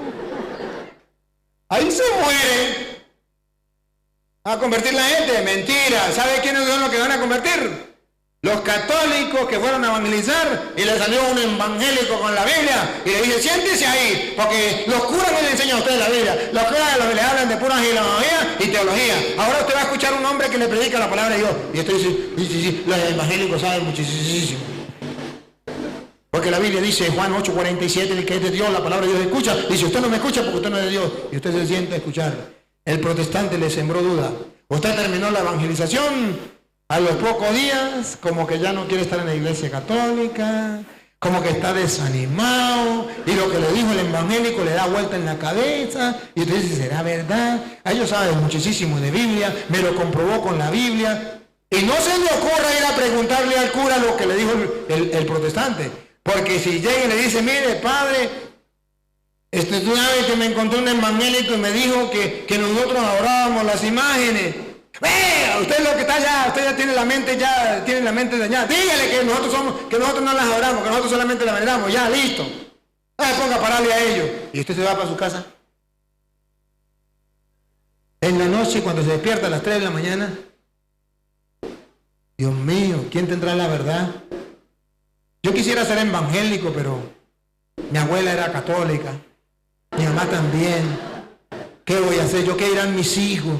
D: ¿Va a convertir la gente? Mentira. ¿Sabe quiénes son los que van a convertir? Los católicos que fueron a evangelizar y le salió un evangélico con la Biblia y le dice, siéntese ahí, porque los curas no le enseñan a ustedes la Biblia. Los curas le hablan de pura filosofía y teología. Ahora usted va a escuchar a un hombre que le predica la palabra de Dios. Y usted dice, sí, los evangélicos saben muchísimo. Porque la Biblia dice, Juan 8:47, el que es de Dios, la palabra de Dios escucha. Y si usted no me escucha, porque usted no es de Dios, y usted se siente a escuchar. El protestante le sembró duda. Usted terminó la evangelización. A los pocos días, como que ya no quiere estar en la iglesia católica, como que está desanimado, y lo que le dijo el evangélico le da vuelta en la cabeza, y usted dice, ¿será verdad? Ellos saben muchísimo de Biblia, me lo comprobó con la Biblia, y no se le ocurra ir a preguntarle al cura lo que le dijo el protestante, porque si llega y le dice, mire, padre, una vez que me encontré un evangélico y me dijo que nosotros adorábamos las imágenes. Usted lo que está allá, usted ya tiene la mente dañada. Dígale que nosotros no las adoramos, que nosotros solamente las veneramos, ya, listo. No se ponga a pararle a ellos. Y usted se va para su casa. En la noche, cuando se despierta a las 3 de la mañana, Dios mío, ¿quién tendrá la verdad? Yo quisiera ser evangélico, pero mi abuela era católica, mi mamá también. ¿Qué voy a hacer? ¿Yo qué dirán mis hijos?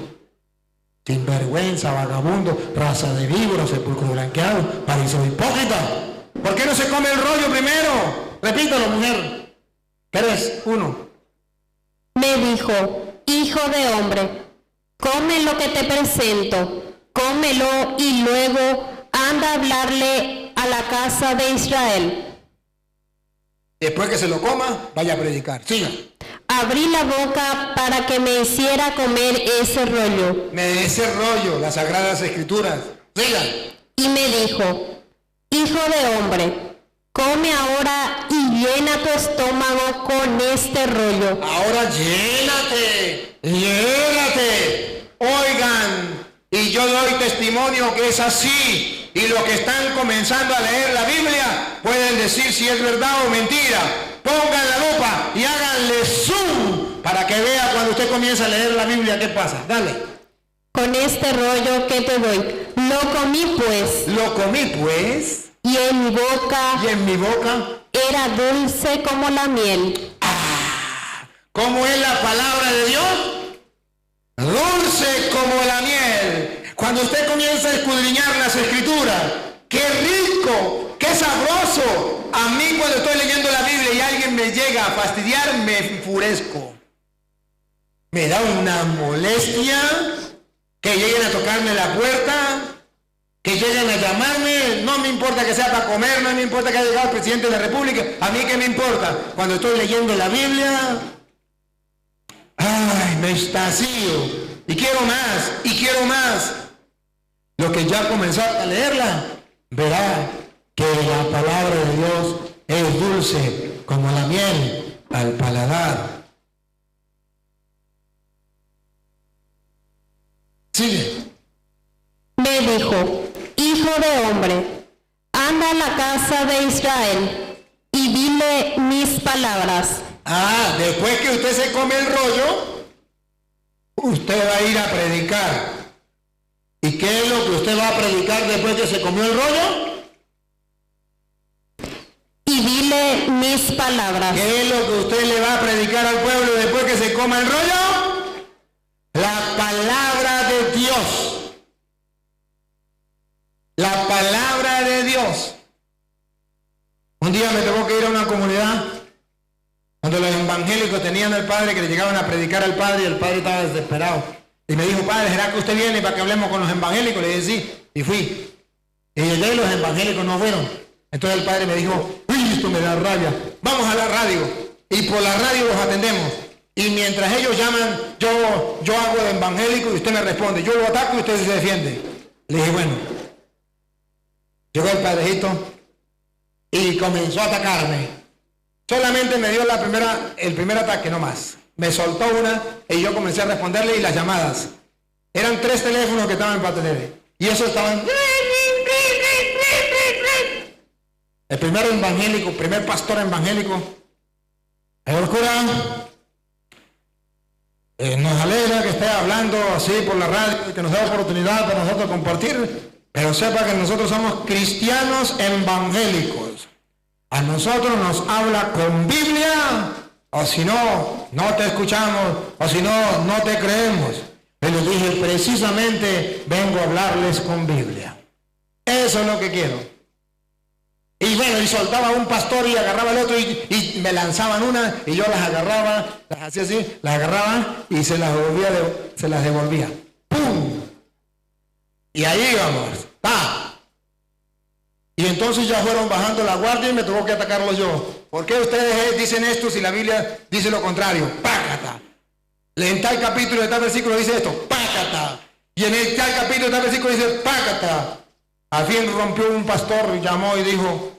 D: Sinvergüenza, vagabundo, raza de víboras, sepulcro blanqueado, pariseo hipócrita. ¿Por qué no se come el rollo primero? Repítalo, mujer. ¿Qué eres? 1.
E: Me dijo, hijo de hombre, come lo que te presento, cómelo y luego anda a hablarle a a la casa de Israel.
D: Después que se lo coma, vaya a predicar. Siga.
E: Abrí la boca para que me hiciera comer ese rollo.
D: Ese rollo, las Sagradas Escrituras. Siga.
E: Y me dijo, hijo de hombre, come ahora y llena tu estómago con este rollo.
D: Ahora llénate. Oigan, y yo doy testimonio que es así. Y los que están comenzando a leer la Biblia pueden decir si es verdad o mentira. Pongan la lupa y háganle zoom para que vea cuando usted comienza a leer la Biblia qué pasa. Dale.
E: Con este rollo que te doy. Lo comí pues. Y en mi boca era dulce como la miel.
D: ¿Cómo es la palabra de Dios? Dulce como la miel. Cuando usted comienza a escudriñar las Escrituras, ¡qué rico! ¡Qué sabroso! A mí cuando estoy leyendo la Biblia y alguien me llega a fastidiar, me enfurezco. Me da una molestia que lleguen a tocarme la puerta, que lleguen a llamarme. No me importa que sea para comer, no me importa que haya llegado el presidente de la República. A mí qué me importa. Cuando estoy leyendo la Biblia, ¡ay! Me extasío. Y quiero más. Los que ya comenzaron a leerla, verá que la palabra de Dios es dulce como la miel al paladar. Sigue.
E: Me dijo, hijo de hombre, anda a la casa de Israel y dile mis palabras.
D: Después que usted se come el rollo, usted va a ir a predicar. ¿Y qué es lo que usted va a predicar después que se comió el rollo?
E: Y dile mis palabras.
D: ¿Qué es lo que usted le va a predicar al pueblo después que se coma el rollo? La palabra de Dios. La palabra de Dios. Un día me tocó que ir a una comunidad donde los evangélicos tenían al padre que le llegaban a predicar al padre y el padre estaba desesperado. Y me dijo, padre, ¿será que usted viene para que hablemos con los evangélicos? Le dije, sí, y fui. Y llegué y los evangélicos no fueron. Entonces el padre me dijo, uy, esto me da rabia. Vamos a la radio. Y por la radio los atendemos. Y mientras ellos llaman, yo hago de evangélico y usted me responde. Yo lo ataco y usted se defiende. Le dije, bueno. Llegó el padrecito y comenzó a atacarme. Solamente me dio el primer ataque, no más. Me soltó una y yo comencé a responderle y las llamadas. Eran 3 teléfonos que estaban para atender. Y esos estaban... El primer evangélico, primer pastor evangélico. El cura, nos alegra que esté hablando así por la radio y que nos dé oportunidad para nosotros compartir. Pero sepa que nosotros somos cristianos evangélicos. A nosotros nos habla con Biblia, o si no, no te escuchamos, o si no, no te creemos. Pero dije, precisamente vengo a hablarles con Biblia. Eso es lo que quiero. Y bueno, y soltaba un pastor y agarraba al otro y me lanzaban una y yo las agarraba, las hacía así, las agarraba y se las devolvía. ¡Pum! Y ahí íbamos. ¡Pa! Y entonces ya fueron bajando la guardia y me tuvo que atacarlos yo. ¿Por qué ustedes dicen esto si la Biblia dice lo contrario? ¡Pácata! En tal capítulo, en tal versículo dice esto. ¡Pácata! Y en el tal capítulo, en tal versículo dice ¡pácata! Al fin rompió un pastor, llamó y dijo,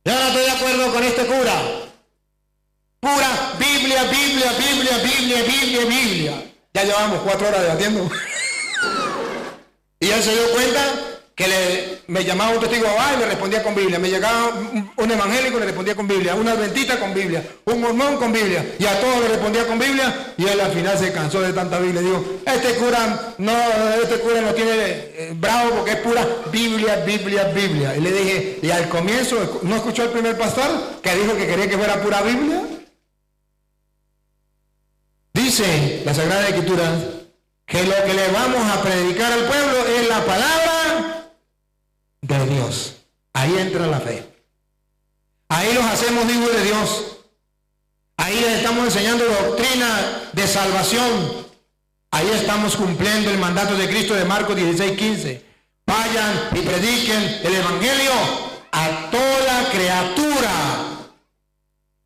D: yo no estoy de acuerdo con este cura. Pura Biblia, Biblia, Biblia, Biblia, Biblia, Biblia. Ya llevamos 4 horas debatiendo. Y él se dio cuenta que me llamaba un testigo y le respondía con Biblia. Me llegaba un evangélico y le respondía con Biblia. Un adventista con Biblia. Un mormón con Biblia. Y a todos le respondía con Biblia. Y él al final se cansó de tanta Biblia. Dijo, este cura no tiene bravo porque es pura Biblia, Biblia, Biblia. Y le dije, y al comienzo, ¿no escuchó el primer pastor que dijo que quería que fuera pura Biblia? Dice la Sagrada Escritura que lo que le vamos a predicar al pueblo es la palabra de Dios. Ahí entra la fe. Ahí los hacemos hijos de Dios. Ahí les estamos enseñando doctrina de salvación. Ahí estamos cumpliendo el mandato de Cristo de Marcos 16:15. vayan y prediquen el evangelio a toda criatura.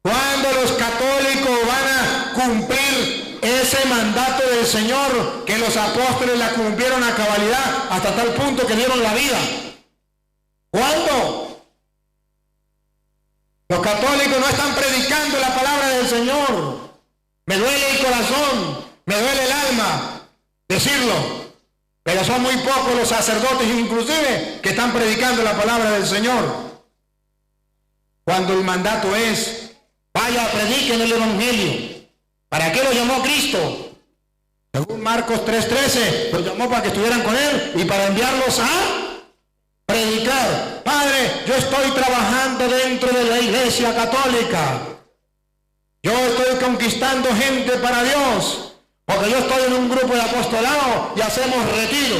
D: Cuando los católicos van a cumplir ese mandato del Señor, que los apóstoles la cumplieron a cabalidad hasta tal punto que dieron la vida? ¿Cuándo? Los católicos no están predicando la palabra del Señor. Me duele el corazón, me duele el alma decirlo, pero son muy pocos los sacerdotes inclusive que están predicando la palabra del Señor. Cuando el mandato es: vaya, prediquen el evangelio. ¿Para qué lo llamó Cristo? Según Marcos 3:13, los llamó para que estuvieran con Él y para enviarlos a predicar. Padre, yo estoy trabajando dentro de la iglesia católica. Yo estoy conquistando gente para Dios, porque yo estoy en un grupo de apostolado y hacemos retiro.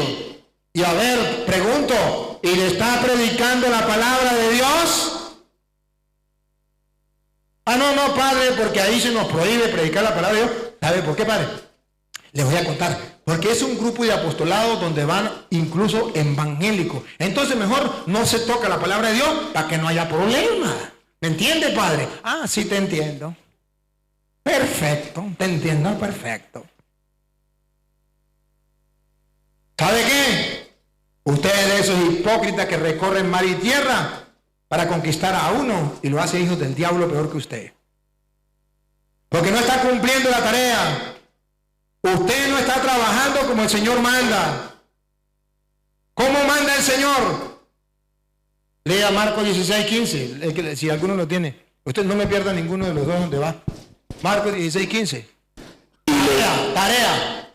D: Y a ver, pregunto, ¿y le está predicando la palabra de Dios? No, padre, porque ahí se nos prohíbe predicar la palabra de Dios. ¿Sabe por qué, padre? Les voy a contar. Porque es un grupo de apostolado donde van incluso evangélicos. Entonces mejor no se toca la palabra de Dios para que no haya problema. ¿Me entiende, padre? Sí te entiendo. Perfecto, te entiendo, perfecto. ¿Sabe qué? Ustedes de esos hipócritas que recorren mar y tierra para conquistar a uno y lo hace hijos del diablo peor que usted. Porque no está cumpliendo la tarea. Usted no está trabajando como el Señor manda. ¿Cómo manda el Señor? Lea Marcos 16:15, si alguno lo tiene. Usted no me pierda ninguno de los dos donde va. Marcos 16:15. Tarea.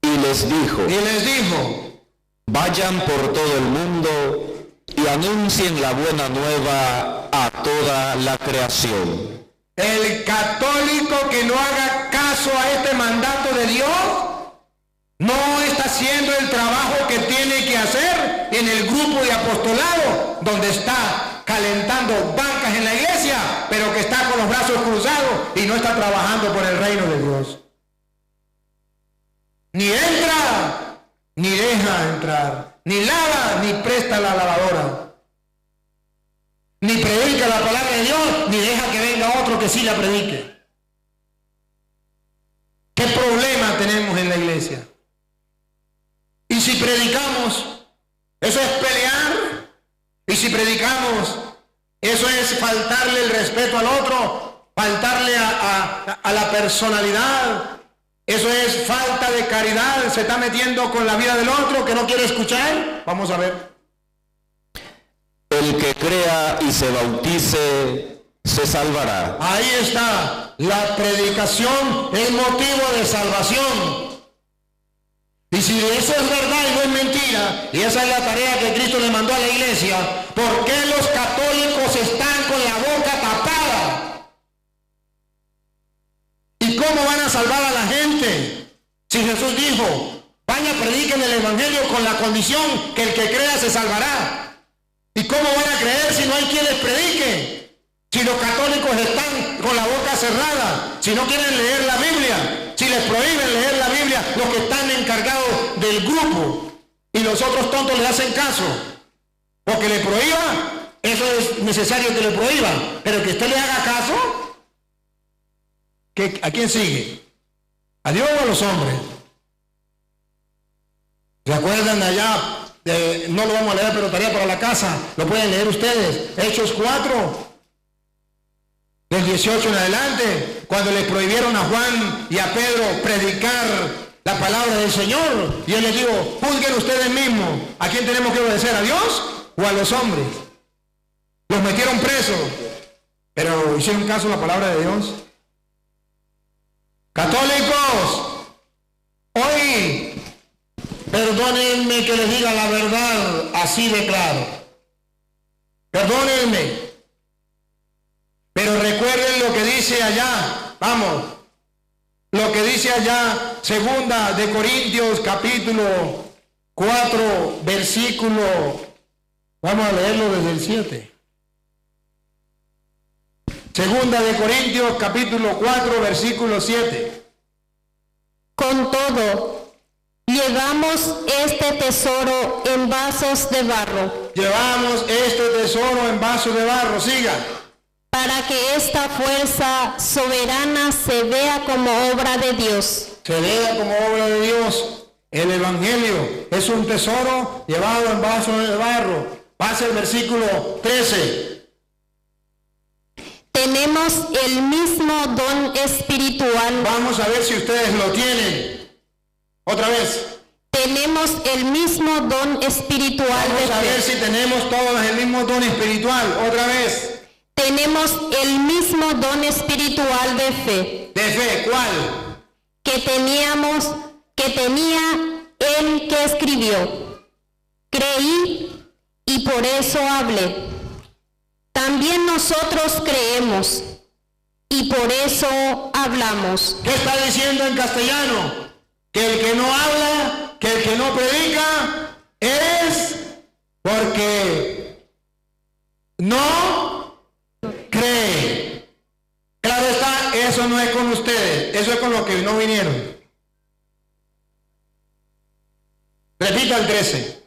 C: Y les
D: dijo,
C: vayan por todo el mundo y anuncien la buena nueva a toda la creación.
D: El católico que no haga caso a este mandato de Dios no está haciendo el trabajo que tiene que hacer en el grupo de apostolado, donde está calentando bancas en la iglesia, pero que está con los brazos cruzados y no está trabajando por el reino de Dios. Ni entra, ni deja entrar, ni lava, ni presta la lavadora. Ni predica la palabra de Dios, ni deja que venga otro que sí la predique. ¿Qué problema tenemos en la iglesia? Y si predicamos, eso es pelear. Y si predicamos, eso es faltarle el respeto al otro, faltarle a la personalidad. Eso es falta de caridad. Se está metiendo con la vida del otro que no quiere escuchar. Vamos a ver.
C: El que crea y se bautice se salvará.
D: Ahí está. La predicación es motivo de salvación. Y si eso es verdad y no es mentira, y esa es la tarea que Cristo le mandó a la iglesia, ¿por qué los católicos están con la boca tapada? ¿Y cómo van a salvar a la gente? Si Jesús dijo, vaya, prediquen el evangelio con la condición que el que crea se salvará. ¿Y cómo van a creer si no hay quien les predique? Si los católicos están con la boca cerrada, si no quieren leer la Biblia, si les prohíben leer la Biblia los que están encargados del grupo y los otros tontos le hacen caso. O que le prohíba, eso es necesario que le prohíban, pero que usted le haga caso, ¿a quién sigue? ¿A Dios o a los hombres? ¿Se acuerdan de allá? No lo vamos a leer, pero tarea para la casa, lo pueden leer ustedes. Hechos 4, del 18 en adelante, cuando le prohibieron a Juan y a Pedro predicar la palabra del Señor, y él les dijo, juzguen ustedes mismos, ¿a quién tenemos que obedecer? ¿A Dios o a los hombres? Los metieron presos, pero hicieron caso a la palabra de Dios. Católicos, hoy perdónenme que les diga la verdad así de claro. Perdónenme. Pero recuerden lo que dice allá. Vamos. Lo que dice allá, 2 de Corintios, capítulo 4, versículo. Vamos a leerlo desde el 7. 2 de Corintios, capítulo 4, versículo 7.
E: Con todo, llegamos llevamos este tesoro en vasos de barro.
D: Llevamos este tesoro en vasos de barro. Siga.
E: Para que esta fuerza soberana se vea como obra de Dios.
D: Se vea como obra de Dios. El Evangelio es un tesoro llevado en vasos de barro. Pasa el versículo 13.
E: Tenemos el mismo don espiritual.
D: Vamos a ver si ustedes lo tienen. Otra vez.
E: Tenemos el mismo don espiritual.
D: Vamos a ver si tenemos todos el mismo don espiritual. Otra vez.
E: Tenemos el mismo don espiritual de fe.
D: ¿De fe? ¿Cuál?
E: Que tenía el que escribió. Creí y por eso hablé. También nosotros creemos y por eso hablamos.
D: ¿Qué está diciendo en castellano? Que el que no habla, que el que no predica, es porque no cree. Claro está, eso no es con ustedes, eso es con los que no vinieron. Repita el 13.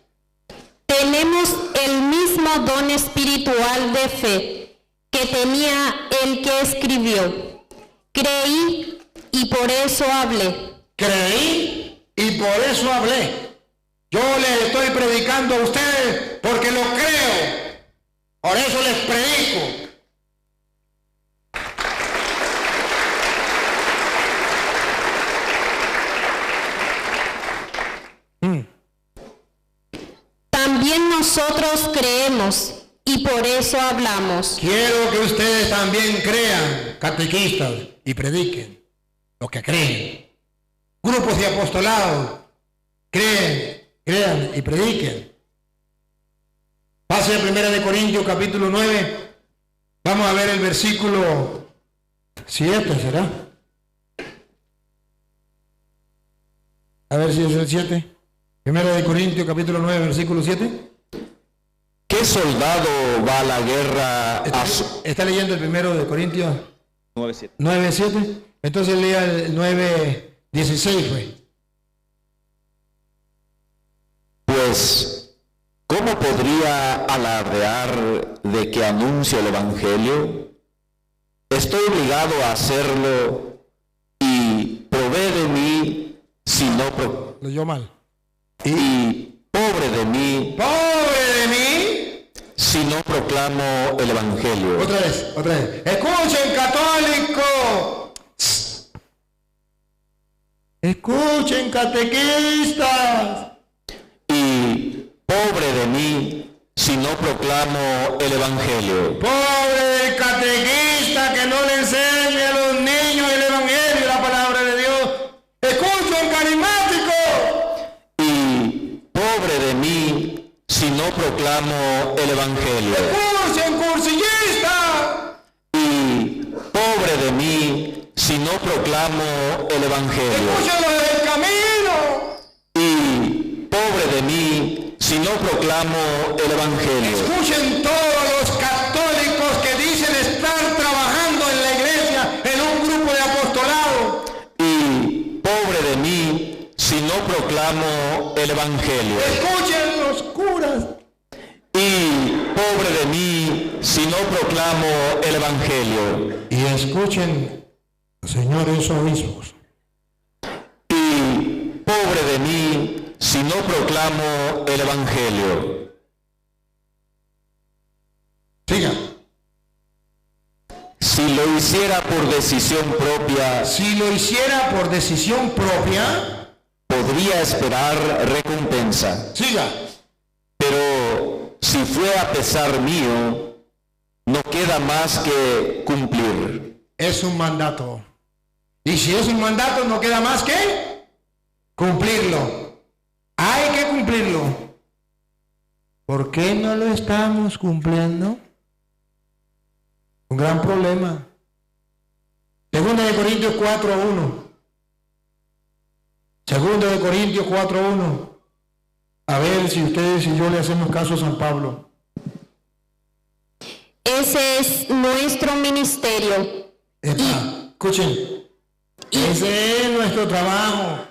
E: Tenemos el mismo don espiritual de fe que tenía el que escribió. Creí y por eso hablé.
D: Creí y por eso hablé. Yo les estoy predicando a ustedes porque lo creo. Por eso les predico.
E: También nosotros creemos y por eso hablamos.
D: Quiero que ustedes también crean, catequistas, y prediquen lo que creen. Grupos de apostolado, crean y prediquen. Pase a 1 Corintios capítulo 9. Vamos a ver el versículo 7, ¿será? A ver si es el 7. 1 Corintios capítulo 9, versículo 7.
C: ¿Qué soldado va a la guerra?
D: ¿Está leyendo el 1 Corintios
C: 9:7?
D: 9:7. Entonces lea el 9:16, pues.
C: Pues, ¿cómo podría alardear de que anuncio el Evangelio? Estoy obligado a hacerlo y provee de mí si no...
D: Leyó mal.
C: Y pobre de mí si no proclamo el Evangelio.
D: Otra vez. Escuchen, católicos. Escuchen, catequistas.
C: Y pobre de mí si no proclamo el Evangelio.
D: Pobre del catequista que no le enseñe a los niños el Evangelio, la palabra de Dios. Escuchen, carismáticos.
C: Y pobre de mí si no proclamo el Evangelio.
D: Escuchen, cursillistas.
C: Y pobre de mí si no proclamo el Evangelio.
D: Escuchen los del camino.
C: Y pobre de mí si no proclamo el Evangelio.
D: Escuchen todos los católicos que dicen estar trabajando en la iglesia, en un grupo de apostolado.
C: Y pobre de mí si no proclamo el Evangelio.
D: Escuchen los curas.
C: Y pobre de mí si no proclamo el Evangelio.
D: Y escuchen, señores obispos.
C: Y pobre de mí si no proclamo el Evangelio.
D: Siga.
C: Si lo hiciera por decisión propia, podría esperar recompensa.
D: Siga.
C: Pero si fue a pesar mío, no queda más que cumplir.
D: Es un mandato. Y si es un mandato, no queda más que cumplirlo. Hay que cumplirlo. ¿Por qué no lo estamos cumpliendo? Un gran problema. 2 Corintios 4:1. 2 Corintios 4:1. A ver si ustedes y yo le hacemos caso a San Pablo.
E: Ese es nuestro ministerio.
D: Escuchen. Ese es nuestro trabajo.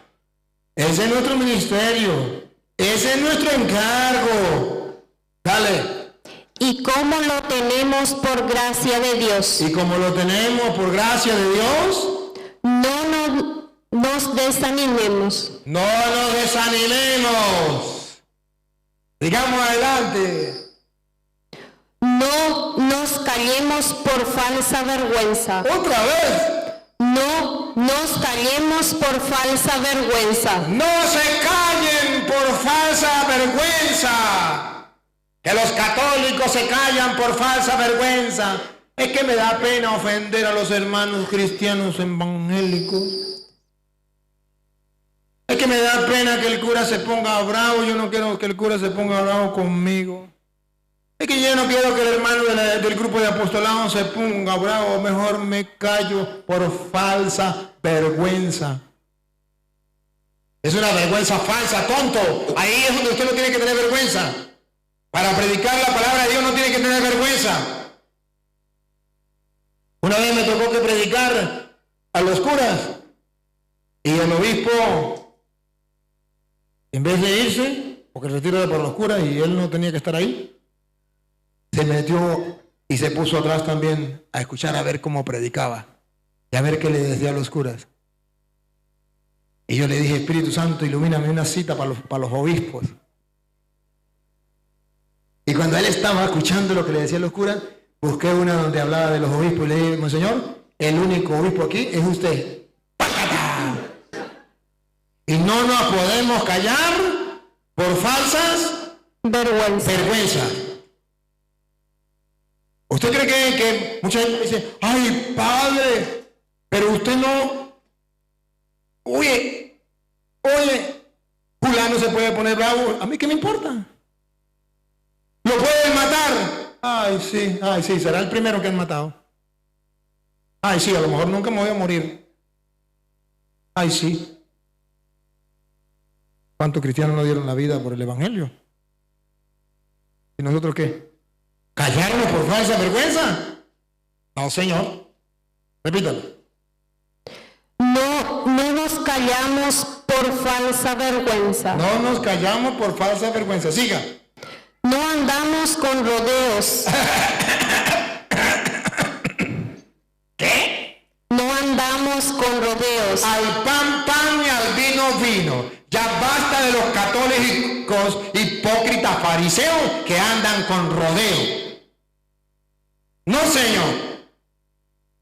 D: Ese es nuestro ministerio. Ese es nuestro encargo. Dale.
E: Y como lo tenemos por gracia de Dios.
D: Y como lo tenemos por gracia de Dios,
E: no nos desanimemos.
D: No nos desanimemos. Digamos adelante.
E: No nos callemos por falsa vergüenza.
D: Otra vez.
E: No nos callemos por falsa vergüenza.
D: No se callen por falsa vergüenza. Que los católicos se callan por falsa vergüenza. Es que me da pena ofender a los hermanos cristianos evangélicos. Es que me da pena que el cura se ponga bravo. Yo no quiero que el cura se ponga bravo conmigo. Es que yo no quiero que el hermano del grupo de apostolado se ponga bravo. Mejor me callo por falsa vergüenza. Es una vergüenza falsa, tonto. Ahí es donde usted no tiene que tener vergüenza. Para predicar la palabra de Dios no tiene que tener vergüenza. Una vez me tocó que predicar a los curas. Y el obispo, en vez de irse, porque el retiro era por los curas y él no tenía que estar ahí, se metió y se puso atrás también a escuchar a ver cómo predicaba y a ver qué le decía a los curas. Y yo le dije, Espíritu Santo, ilumíname una cita para los obispos. Y cuando él estaba escuchando lo que le decían los curas, busqué una donde hablaba de los obispos y le dije, Monseñor, el único obispo aquí es usted. ¡Pácata! Y no nos podemos callar por falsas vergüenzas. ¿Usted cree que mucha gente dice, ay, padre, pero usted no... Oye, fulano se puede poner bravo, ¿a mí qué me importa? ¿Lo pueden matar? Ay, sí, será el primero que han matado. Ay, sí, a lo mejor nunca me voy a morir. Ay, sí. ¿Cuántos cristianos no dieron la vida por el evangelio? ¿Y nosotros qué? ¿Callarnos por falsa vergüenza? No, Señor. Repítalo.
E: No nos callamos por falsa vergüenza.
D: No nos callamos por falsa vergüenza. Siga.
E: No andamos con rodeos.
D: ¿Qué?
E: No andamos con rodeos.
D: Al pan, pan y al vino, vino. Ya basta de los católicos hipócritas fariseos que andan con rodeo. No, Señor.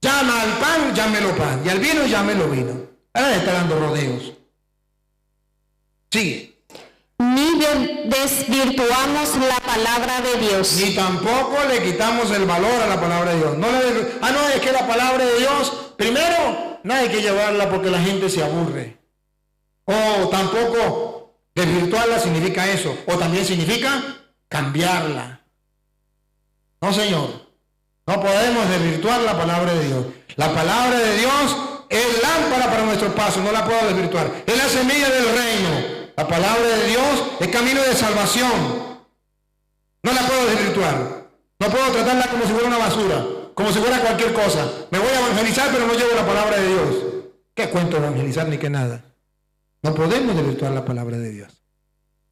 D: Llama al pan, llámelo pan. Y al vino, llámelo vino. Ahora le está dando rodeos. Sigue.
E: Ni desvirtuamos la palabra de Dios.
D: Ni tampoco le quitamos el valor a la palabra de Dios. No, es que la palabra de Dios, primero, no hay que llevarla porque la gente se aburre. O tampoco desvirtuarla significa eso. O también significa cambiarla. No, Señor. No podemos desvirtuar la palabra de Dios. La palabra de Dios es lámpara para nuestro paso, no la puedo desvirtuar. Es la semilla del reino. La palabra de Dios es camino de salvación. No la puedo desvirtuar. No puedo tratarla como si fuera una basura, como si fuera cualquier cosa. Me voy a evangelizar, pero no llevo la palabra de Dios. ¿Qué cuento evangelizar ni qué nada? No podemos desvirtuar la palabra de Dios.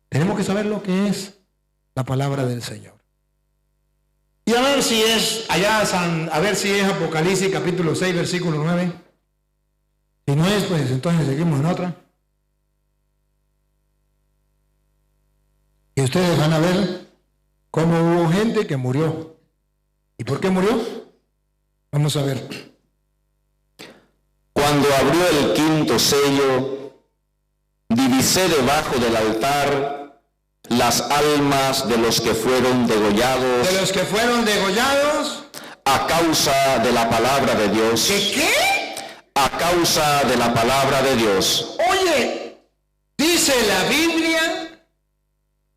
D: Tenemos que saber lo que es la palabra del Señor. Y a ver si es Apocalipsis capítulo 6, versículo 9. Si no es, pues entonces seguimos en otra. Y ustedes van a ver cómo hubo gente que murió. ¿Y por qué murió? Vamos a ver.
C: Cuando abrió el quinto sello, divisé debajo del altar las almas de los que fueron degollados.
D: De los que fueron degollados.
C: A causa de la palabra de Dios.
D: ¿Qué?
C: A causa de la palabra de Dios.
D: Oye, dice la Biblia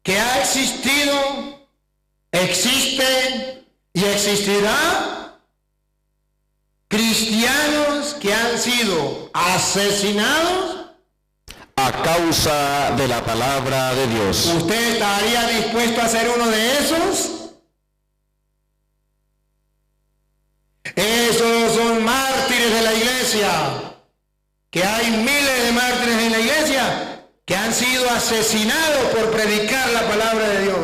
D: que ha existido, existe y existirá cristianos que han sido asesinados
C: a causa de la palabra de Dios.
D: ¿Usted estaría dispuesto a ser uno de esos? Esos son mártires de la iglesia. Que hay miles de mártires en la iglesia. que han sido asesinados por predicar la palabra de Dios.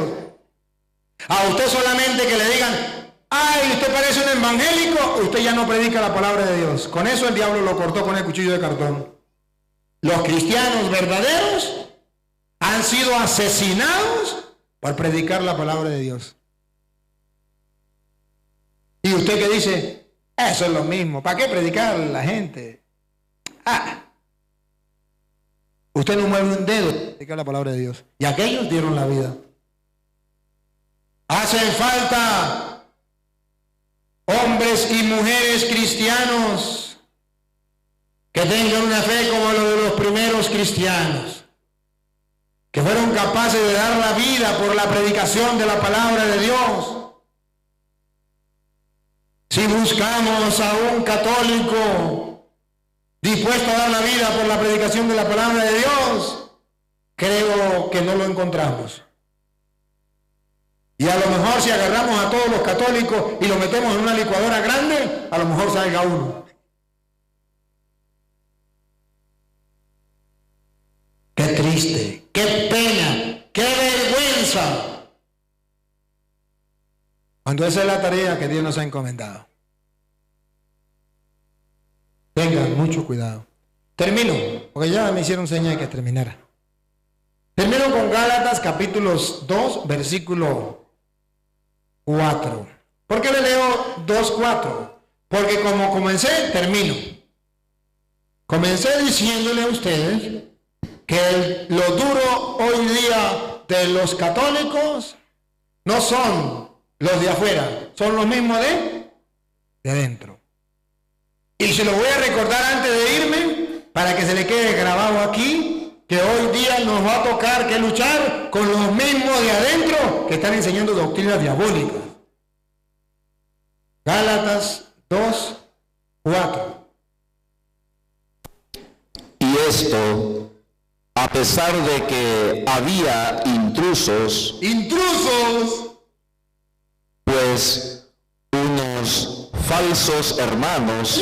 D: A usted solamente que le digan, ay, usted parece un evangélico, usted ya no predica la palabra de Dios. Con eso el diablo lo cortó con el cuchillo de cartón. Los cristianos verdaderos han sido asesinados por predicar la palabra de Dios. Y usted que dice, eso es lo mismo, ¿para qué predicar a la gente? Usted no mueve un dedo para predicar la palabra de Dios. Y aquellos dieron la vida. Hacen falta hombres y mujeres cristianos que tengan una fe como la de los primeros cristianos, que fueron capaces de dar la vida por la predicación de la palabra de Dios. Si buscamos a un católico dispuesto a dar la vida por la predicación de la palabra de Dios, creo que no lo encontramos. Y a lo mejor si agarramos a todos los católicos y los metemos en una licuadora grande, a lo mejor salga uno. Qué triste, qué pena, qué vergüenza. Cuando esa es la tarea que Dios nos ha encomendado. Tengan mucho cuidado. Termino, porque ya me hicieron señas de que terminara. Termino con Gálatas capítulos 2, versículo 4. ¿Por qué le leo 2:4? Porque como comencé, termino. Comencé diciéndole a ustedes que lo duro hoy día de los católicos no son los de afuera, son los mismos de adentro. Y se lo voy a recordar antes de irme, para que se le quede grabado aquí, que hoy día nos va a tocar que luchar con los mismos de adentro que están enseñando doctrinas diabólicas. Gálatas 2:4.
C: Y esto, a pesar de que había intrusos, pues unos falsos hermanos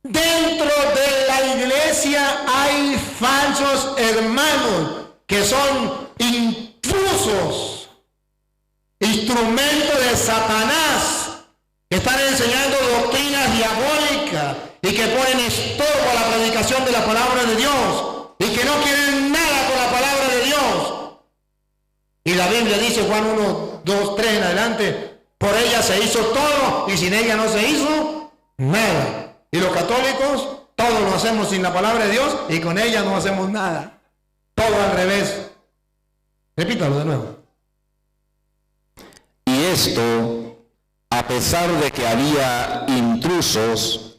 D: dentro de la iglesia hay falsos hermanos que son intrusos, instrumentos de Satanás, que están enseñando doctrinas diabólicas y que ponen estorbo a la predicación de la palabra de Dios y que no quieren nada con la palabra de Dios. Y la Biblia dice, Juan 1, 2, 3 en adelante, por ella se hizo todo y sin ella no se hizo nada. Y los católicos, todo lo hacemos sin la palabra de Dios y con ella no hacemos nada. Todo al revés. Repítalo de nuevo.
C: Y esto, a pesar de que había intrusos,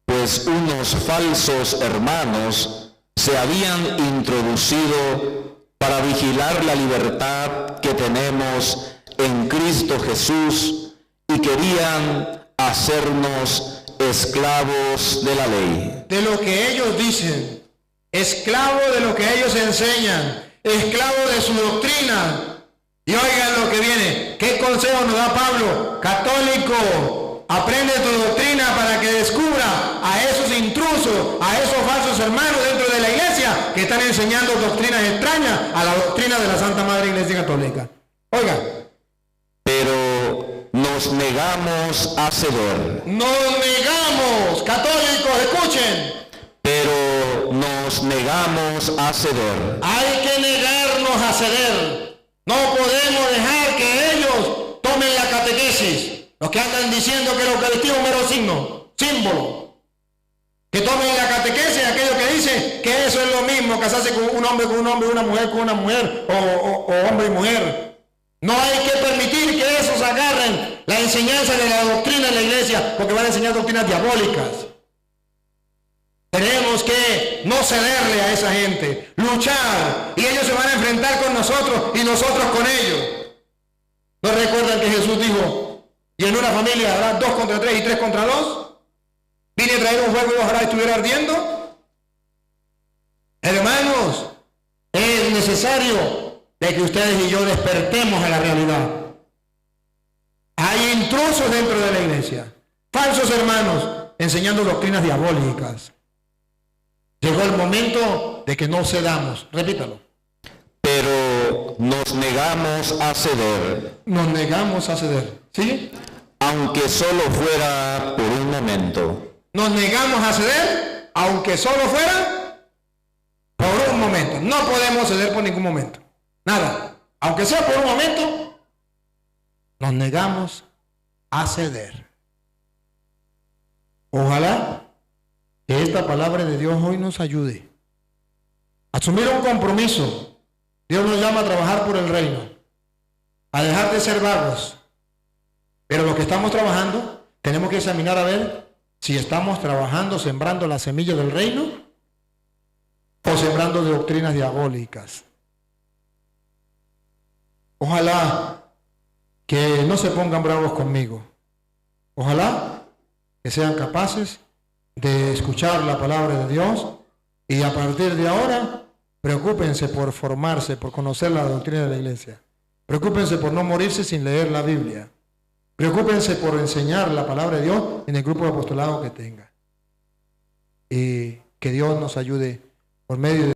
C: pues unos falsos hermanos se habían introducido para vigilar la libertad que tenemos en Cristo Jesús y querían hacernos esclavos de la ley.
D: De lo que ellos dicen, esclavo de lo que ellos enseñan, esclavo de su doctrina. Y oigan lo que viene. ¿Qué consejo nos da Pablo? Católico, aprende tu doctrina para que descubra a esos intrusos, a esos falsos hermanos dentro de la iglesia que están enseñando doctrinas extrañas a la doctrina de la Santa Madre Iglesia Católica. Oigan.
C: Pero nos negamos a ceder.
D: Nos negamos, católicos, escuchen.
C: Pero nos negamos a ceder.
D: Hay que negarnos a ceder. No podemos dejar que ellos tomen la catequesis. Los que andan diciendo que la Eucaristía es un mero símbolo. Que tomen la catequesis, aquellos que dicen que eso es lo mismo, casarse con un hombre, una mujer con una mujer, o hombre y mujer. No hay que permitir que esos agarren la enseñanza de la doctrina de la iglesia, porque van a enseñar doctrinas diabólicas. Tenemos que no cederle a esa gente, luchar, y ellos se van a enfrentar con nosotros y nosotros con ellos. ¿No recuerdan que Jesús dijo, y en una familia habrá 2 contra 3 y 3 contra 2? ¿Vine a traer un fuego y ojalá estuviera ardiendo? Hermanos, es necesario de que ustedes y yo despertemos a la realidad. Hay intrusos dentro de la iglesia, falsos hermanos, enseñando doctrinas diabólicas. Llegó el momento de que no cedamos. Repítalo.
C: Pero nos negamos a ceder.
D: Nos negamos a ceder. ¿Sí?
C: Aunque solo fuera por un momento.
D: Nos negamos a ceder, aunque solo fuera por un momento. No podemos ceder por ningún momento. Nada. Aunque sea por un momento, nos negamos a ceder. Ojalá que esta palabra de Dios hoy nos ayude a asumir un compromiso. Dios nos llama a trabajar por el reino, a dejar de ser vagos. Pero los que estamos trabajando, tenemos que examinar a ver si estamos trabajando, sembrando la semilla del reino o sembrando de doctrinas diabólicas. Ojalá que no se pongan bravos conmigo. Ojalá que sean capaces de escuchar la palabra de Dios y a partir de ahora preocúpense por formarse, por conocer la doctrina de la iglesia. Preocúpense por no morirse sin leer la Biblia. Preocúpense por enseñar la palabra de Dios en el grupo de apostolado que tenga. Y que Dios nos ayude por medio de